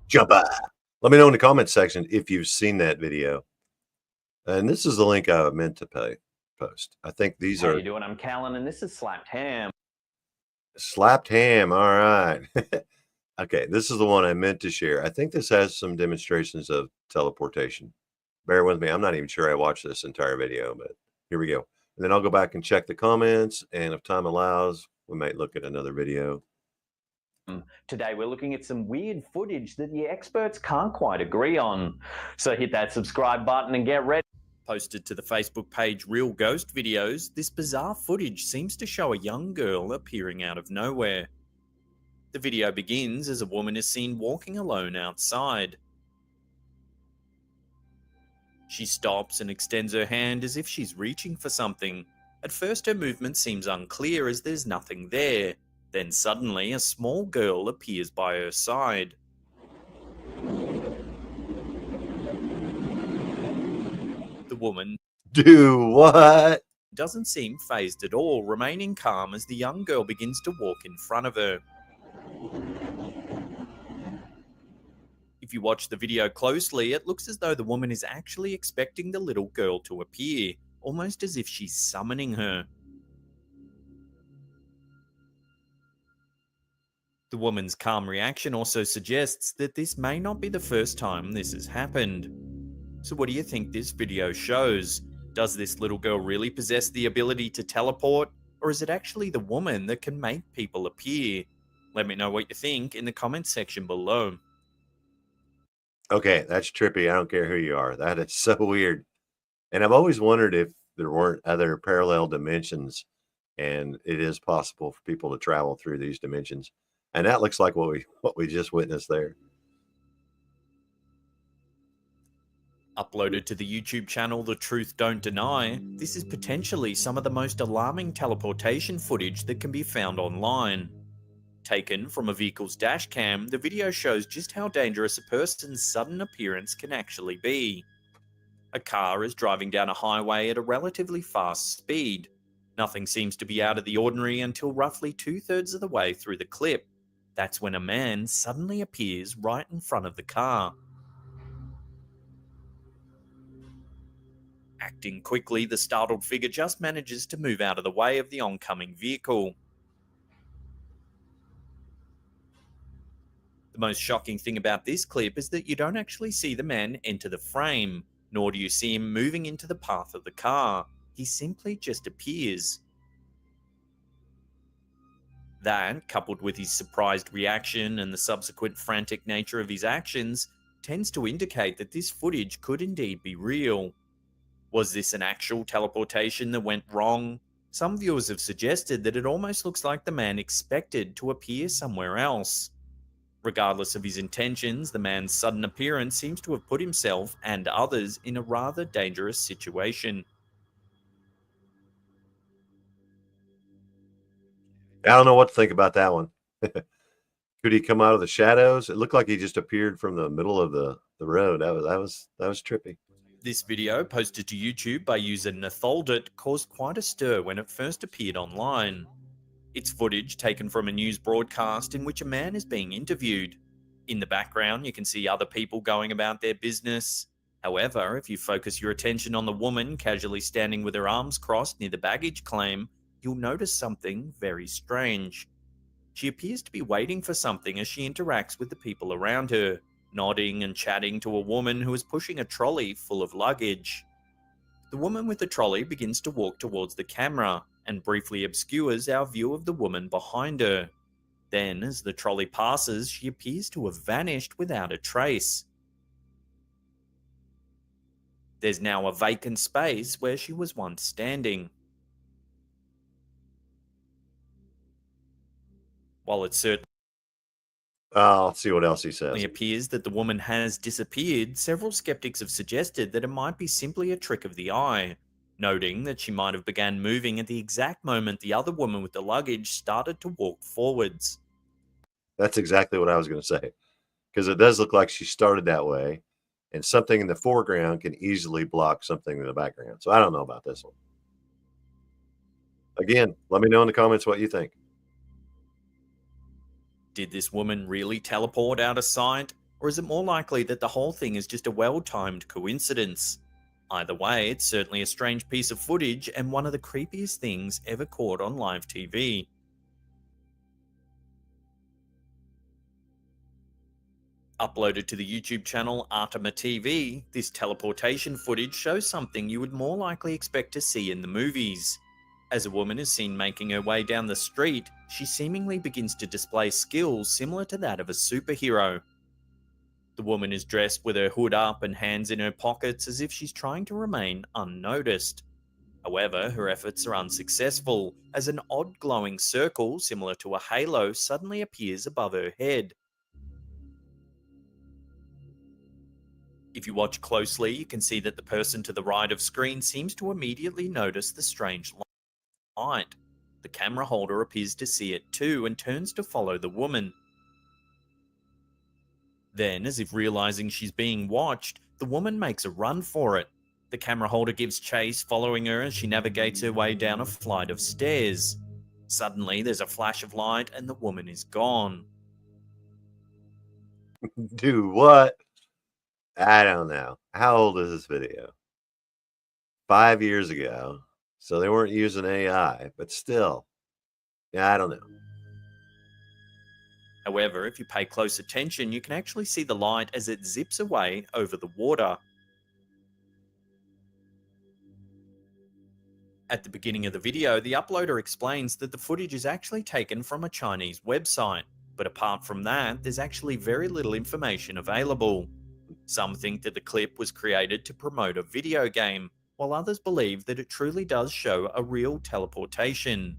Jumper. Let me know in the comment section if you've seen that video. And this is the link I meant to post. I think these How are you doing? I'm Callan, and this is Slapped Ham. slapped ham. All right. Okay, this is the one I meant to share. I think this has some demonstrations of teleportation. Bear with me. I'm not even sure I watched this entire video, but here we go. And then I'll go back and check the comments. And if time allows, we might look at another video. Today we're looking at some weird footage that the experts can't quite agree on. So hit that subscribe button and get ready. Posted to the Facebook page Real Ghost Videos, this bizarre footage seems to show a young girl appearing out of nowhere. The video begins as a woman is seen walking alone outside. She stops and extends her hand as if she's reaching for something. At first her movement seems unclear as there's nothing there. Then suddenly a small girl appears by her side. The woman Do what? doesn't seem phased at all, remaining calm as the young girl begins to walk in front of her. If you watch the video closely, it looks as though the woman is actually expecting the little girl to appear, almost as if she's summoning her. The woman's calm reaction also suggests that this may not be the first time this has happened. So what do you think this video shows? Does this little girl really possess the ability to teleport, or is it actually the woman that can make people appear? Let me know what you think in the comments section below. Okay, that's trippy. I don't care who you are. That is so weird. And I've always wondered if there weren't other parallel dimensions, and it is possible for people to travel through these dimensions. And that looks like what we just witnessed there. Uploaded to the YouTube channel The Truth Don't Deny, this is potentially some of the most alarming teleportation footage that can be found online. Taken from a vehicle's dash cam, the video shows just how dangerous a person's sudden appearance can actually be. A car is driving down a highway at a relatively fast speed. Nothing seems to be out of the ordinary until roughly 2/3 of the way through the clip. That's when a man suddenly appears right in front of the car. Acting quickly, the startled figure just manages to move out of the way of the oncoming vehicle. The most shocking thing about this clip is that you don't actually see the man enter the frame, nor do you see him moving into the path of the car. He simply just appears. That, coupled with his surprised reaction and the subsequent frantic nature of his actions, tends to indicate that this footage could indeed be real. Was this an actual teleportation that went wrong? Some viewers have suggested that it almost looks like the man expected to appear somewhere else. Regardless of his intentions, the man's sudden appearance seems to have put himself and others in a rather dangerous situation. I don't know what to think about that one. Could he come out of the shadows? It looked like he just appeared from the middle of the road. That was trippy. This video, posted to YouTube by user Natholdit, caused quite a stir when it first appeared online. It's footage taken from a news broadcast in which a man is being interviewed. In the background, you can see other people going about their business. However, if you focus your attention on the woman casually standing with her arms crossed near the baggage claim, you'll notice something very strange. She appears to be waiting for something as she interacts with the people around her, nodding and chatting to a woman who is pushing a trolley full of luggage. The woman with the trolley begins to walk towards the camera and briefly obscures our view of the woman behind her. Then, as the trolley passes, she appears to have vanished without a trace. There's now a vacant space where she was once standing. While it certainly Let's see what else he says. It appears that the woman has disappeared, several skeptics have suggested that it might be simply a trick of the eye, noting that she might have begun moving at the exact moment the other woman with the luggage started to walk forwards. That's exactly what I was going to say, because it does look like she started that way, and something in the foreground can easily block something in the background. So I don't know about this one. Again, let me know in the comments what you think. Did this woman really teleport out of sight, or is it more likely that the whole thing is just a well-timed coincidence? Either way, it's certainly a strange piece of footage and one of the creepiest things ever caught on live TV. Uploaded to the YouTube channel Artima TV, this teleportation footage shows something you would more likely expect to see in the movies. As a woman is seen making her way down the street, she seemingly begins to display skills similar to that of a superhero. The woman is dressed with her hood up and hands in her pockets as if she's trying to remain unnoticed. However, her efforts are unsuccessful, as an odd glowing circle similar to a halo suddenly appears above her head. If you watch closely, you can see that the person to the right of screen seems to immediately notice the strange light. The camera holder appears to see it too and turns to follow the woman. Then, as if realizing she's being watched, the woman makes a run for it. The camera holder gives chase, following her as she navigates her way down a flight of stairs. Suddenly, there's a flash of light and the woman is gone. Do what? I don't know. How old is this video? 5 years ago. So they weren't using AI, but still. Yeah, I don't know. However, if you pay close attention, you can actually see the light as it zips away over the water. At the beginning of the video, the uploader explains that the footage is actually taken from a Chinese website, but apart from that, there's actually very little information available. Some think that the clip was created to promote a video game, while others believe that it truly does show a real teleportation.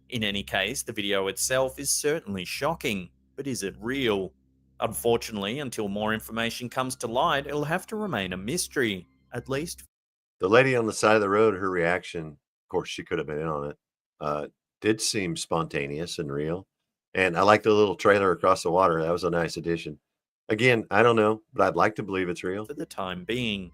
In any case, the video itself is certainly shocking, but is it real? Unfortunately, until more information comes to light, it'll have to remain a mystery, at least. The lady on the side of the road, her reaction, of course, she could have been in on it, did seem spontaneous and real. And I like the little trailer across the water. That was a nice addition. Again, I don't know, but I'd like to believe it's real. For the time being.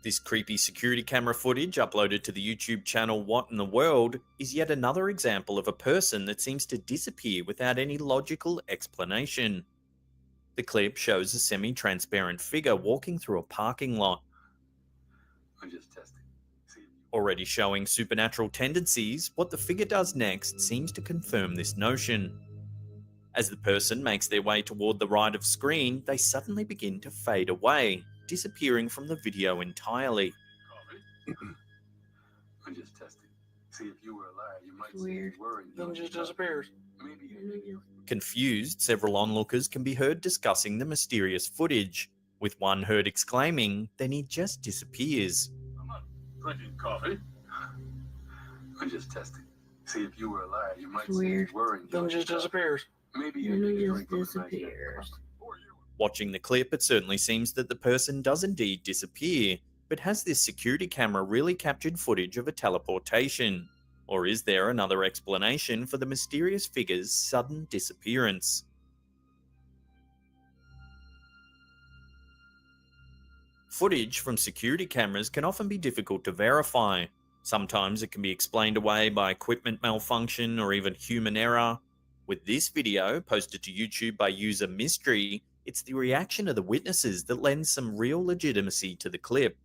This creepy security camera footage uploaded to the YouTube channel What in the World is yet another example of a person that seems to disappear without any logical explanation. The clip shows a semi-transparent figure walking through a parking lot. I'm just testing. Already showing supernatural tendencies, what the figure does next seems to confirm this notion. As the person makes their way toward the right of screen, they suddenly begin to fade away, disappearing from the video entirely. I'm just testing. See, if you were a liar, you might Weird. say worried. Then just disappears. Confused, several onlookers can be heard discussing the mysterious footage, with one heard exclaiming, "Then he just disappears." I'm not drinking coffee. I'm just testing. See, if you were a liar, you might Weird. say worried. Then just disappears. Maybe Then you it drink just from the back. disappears. Watching the clip, it certainly seems that the person does indeed disappear, but has this security camera really captured footage of a teleportation? Or is there another explanation for the mysterious figure's sudden disappearance? Footage from security cameras can often be difficult to verify. Sometimes it can be explained away by equipment malfunction or even human error. With this video, posted to YouTube by user Mystery, it's the reaction of the witnesses that lends some real legitimacy to the clip.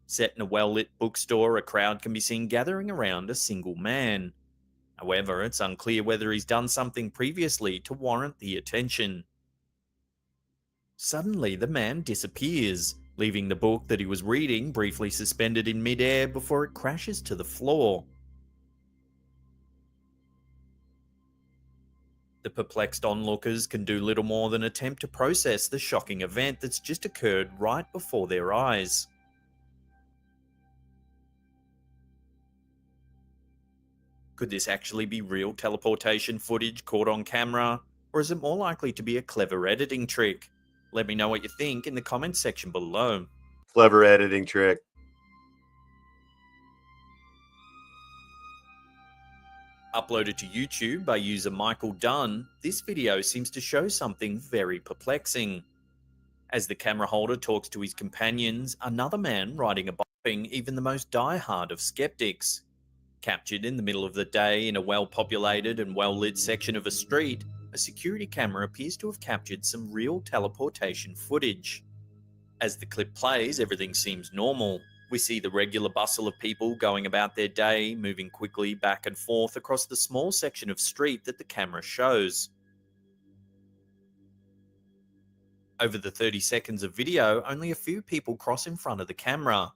Set in a well-lit bookstore, a crowd can be seen gathering around a single man. However, it's unclear whether he's done something previously to warrant the attention. Suddenly, the man disappears, leaving the book that he was reading briefly suspended in mid-air before it crashes to the floor. The perplexed onlookers can do little more than attempt to process the shocking event that's just occurred right before their eyes. Could this actually be real teleportation footage caught on camera, or is it more likely to be a clever editing trick? Let me know what you think in the comments section below. Clever editing trick. Uploaded to YouTube by user Michael Dunn, this video seems to show something very perplexing. As the camera holder talks to his companions, another man riding a bike, even the most die-hard of skeptics. Captured in the middle of the day in a well-populated and well-lit section of a street, a security camera appears to have captured some real teleportation footage. As the clip plays, everything seems normal. We see the regular bustle of people going about their day, moving quickly back and forth across the small section of street that the camera shows. Over the 30 seconds of video, only a few people cross in front of the camera.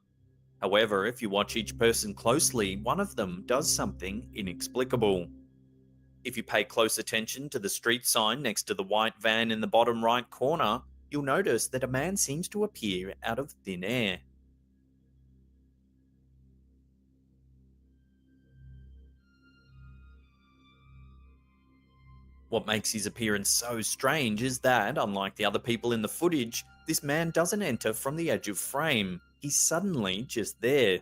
However, if you watch each person closely, one of them does something inexplicable. If you pay close attention to the street sign next to the white van in the bottom right corner, you'll notice that a man seems to appear out of thin air. What makes his appearance so strange is that, unlike the other people in the footage, this man doesn't enter from the edge of frame. He's suddenly just there.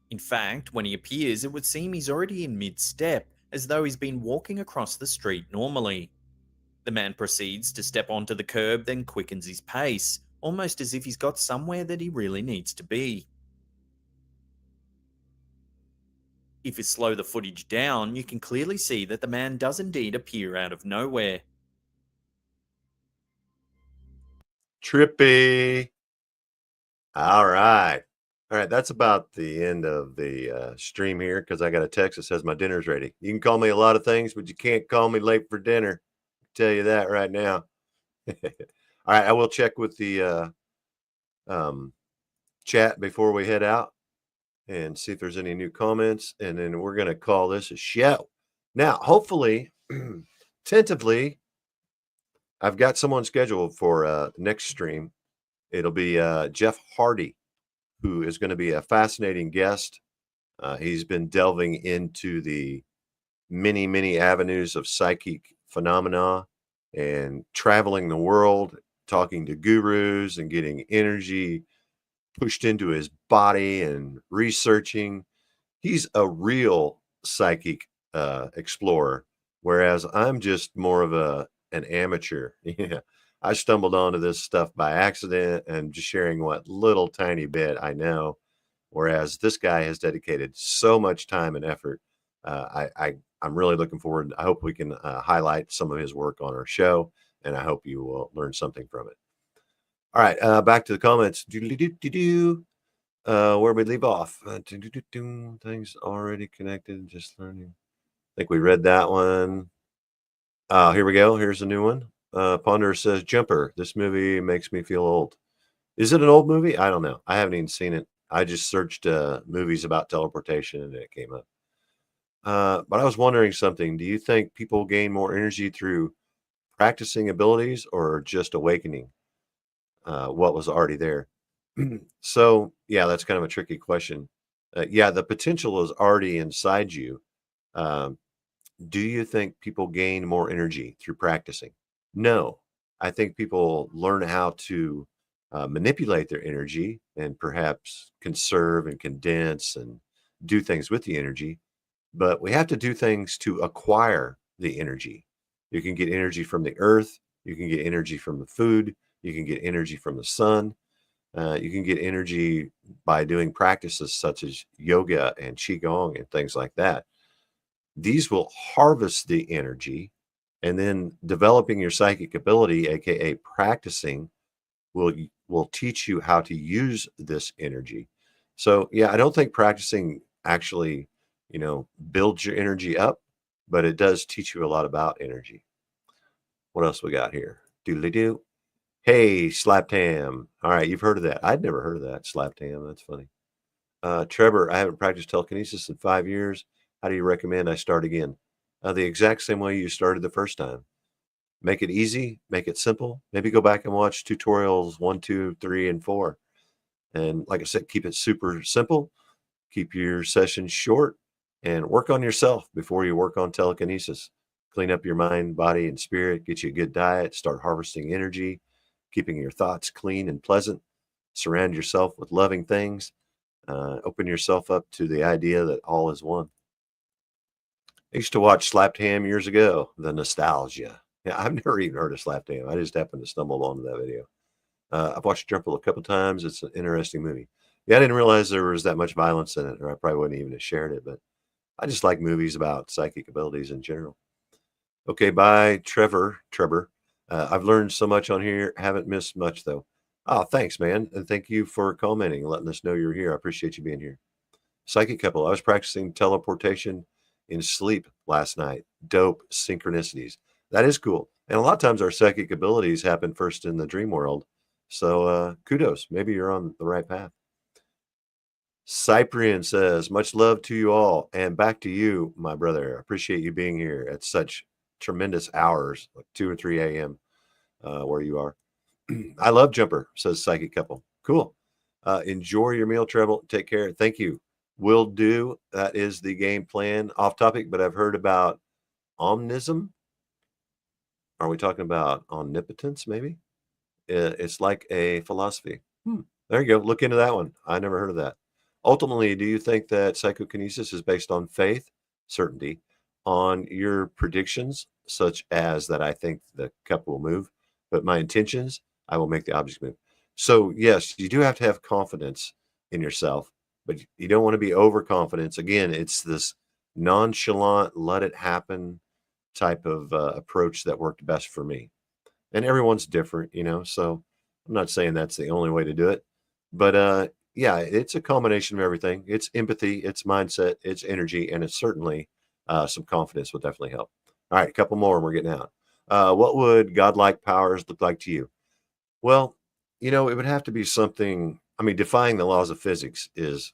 In fact, when he appears, it would seem he's already in mid-step, as though he's been walking across the street normally. The man proceeds to step onto the curb, then quickens his pace, almost as if he's got somewhere that he really needs to be. If you slow the footage down, you can clearly see that the man does indeed appear out of nowhere. Trippy. All right. All right. That's about the end of the stream here because I got a text that says my dinner's ready. You can call me a lot of things, but you can't call me late for dinner. I'll tell you that right now. All right. I will check with the chat before we head out. and see if there's any new comments, and then we're going to call this a show. Now, hopefully, tentatively, I've got someone scheduled for next stream. It'll be Jeff Hardy, who is going to be a fascinating guest. He's been delving into the many, many avenues of psychic phenomena and traveling the world, talking to gurus and getting energy pushed into his body and researching. He's a real psychic explorer, whereas I'm just more of an amateur. Yeah, I stumbled onto this stuff by accident and just sharing what little tiny bit I know, whereas this guy has dedicated so much time and effort. I'm really looking forward. I hope we can highlight some of his work on our show, and I hope you will learn something from it. All right, back to the comments. Where we leave off. Things already connected, just learning. I think we read that one. Here we go. Here's a new one. Ponder says, Jumper, this movie makes me feel old. Is it an old movie? I don't know. I haven't even seen it. I just searched movies about teleportation and it came up. But I was wondering something. Do you think people gain more energy through practicing abilities or just awakening what was already there? So, yeah, that's kind of a tricky question. Yeah, the potential is already inside you. Um, do you think people gain more energy through practicing? No. I think people learn how to manipulate their energy and perhaps conserve and condense and do things with the energy. But we have to do things to acquire the energy. You can get energy from the earth. You can get energy from the food. You can get energy from the sun. You can get energy by doing practices such as yoga and qigong and things like that. These will harvest the energy, and then developing your psychic ability, aka practicing, will teach you how to use this energy. So, yeah, I don't think practicing actually, builds your energy up, but it does teach you a lot about energy. What else we got here? Doodly-doo. Hey, Slapped Ham. All right, you've heard of that. I'd never heard of that, Slapped Ham. That's funny. Trebor, I haven't practiced telekinesis in 5 years. How do you recommend I start again? The exact same way you started the first time. Make it easy, make it simple. Maybe go back and watch tutorials 1, 2, 3, and 4. And like I said, keep it super simple. Keep your sessions short and work on yourself before you work on telekinesis. Clean up your mind, body, and spirit. Get you a good diet. Start harvesting energy, keeping your thoughts clean and pleasant. Surround yourself with loving things. Open yourself up to the idea that all is one. I used to watch Slapped Ham years ago, the nostalgia. Yeah, I've never even heard of Slapped Ham. I just happened to stumble onto that video. I've watched Jumper a couple times. It's an interesting movie. Yeah, I didn't realize there was that much violence in it, or I probably wouldn't even have shared it, but I just like movies about psychic abilities in general. Okay, bye, Trebor. I've learned so much on here. Haven't missed much, though. Oh, thanks, man. And thank you for commenting and letting us know you're here. I appreciate you being here. Psychic couple. I was practicing teleportation in sleep last night. Dope synchronicities. That is cool. And a lot of times our psychic abilities happen first in the dream world. So kudos. Maybe you're on the right path. Cyprian says, much love to you all. And back to you, my brother. I appreciate you being here at such tremendous hours, like 2 or 3 a.m. Where you are. I love Jumper, says Psychic Couple. Cool. Enjoy your meal, Treble. Take care. Thank you. Will do. That is the game plan. Off topic, but I've heard about omnism. Are we talking about omnipotence, maybe? It's like a philosophy. There you go. Look into that one. I never heard of that. Ultimately, do you think that psychokinesis is based on faith, certainty, on your predictions, such as that I think the cup will move, but my intentions, I will make the objects move? So, yes, you do have to have confidence in yourself, but you don't want to be overconfident. Again, it's this nonchalant, let it happen type of approach that worked best for me. And everyone's different, so I'm not saying that's the only way to do it. But yeah, it's a combination of everything. It's empathy, it's mindset, it's energy, and it's certainly some confidence will definitely help. All right, a couple more and we're getting out. What would godlike powers look like to you? Well, it would have to be something. I mean, defying the laws of physics is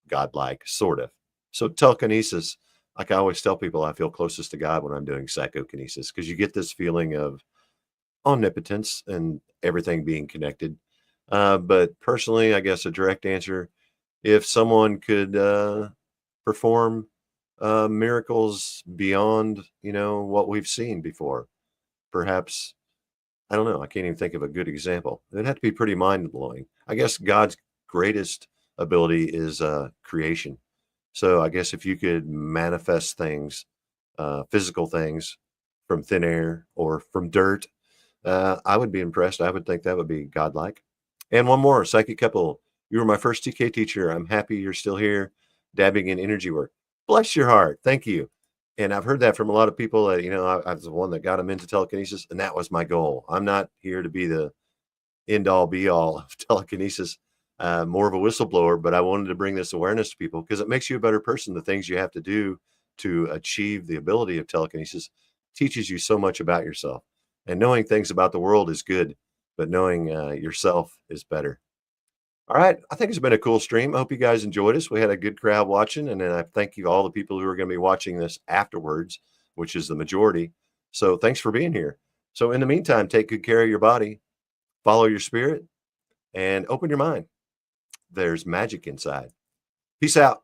godlike, sort of. So telekinesis, like I always tell people, I feel closest to God when I'm doing psychokinesis, because you get this feeling of omnipotence and everything being connected. But personally, I guess a direct answer, if someone could perform miracles beyond, what we've seen before, perhaps, I don't know, I can't even think of a good example. It'd have to be pretty mind-blowing. I guess God's greatest ability is creation. So I guess if you could manifest things, physical things from thin air or from dirt, I would be impressed. I would think that would be godlike. And one more, psychic couple. You were my first TK teacher. I'm happy you're still here, dabbing in energy work. Bless your heart. Thank you. And I've heard that from a lot of people. I was the one that got them into telekinesis, and that was my goal. I'm not here to be the end all be all of telekinesis, more of a whistleblower, but I wanted to bring this awareness to people because it makes you a better person. The things you have to do to achieve the ability of telekinesis teaches you so much about yourself. And knowing things about the world is good, but knowing yourself is better. All right. I think it's been a cool stream. I hope you guys enjoyed us. We had a good crowd watching, and then I thank you all the people who are going to be watching this afterwards, which is the majority. So thanks for being here. So in the meantime, take good care of your body, follow your spirit, and open your mind. There's magic inside. Peace out.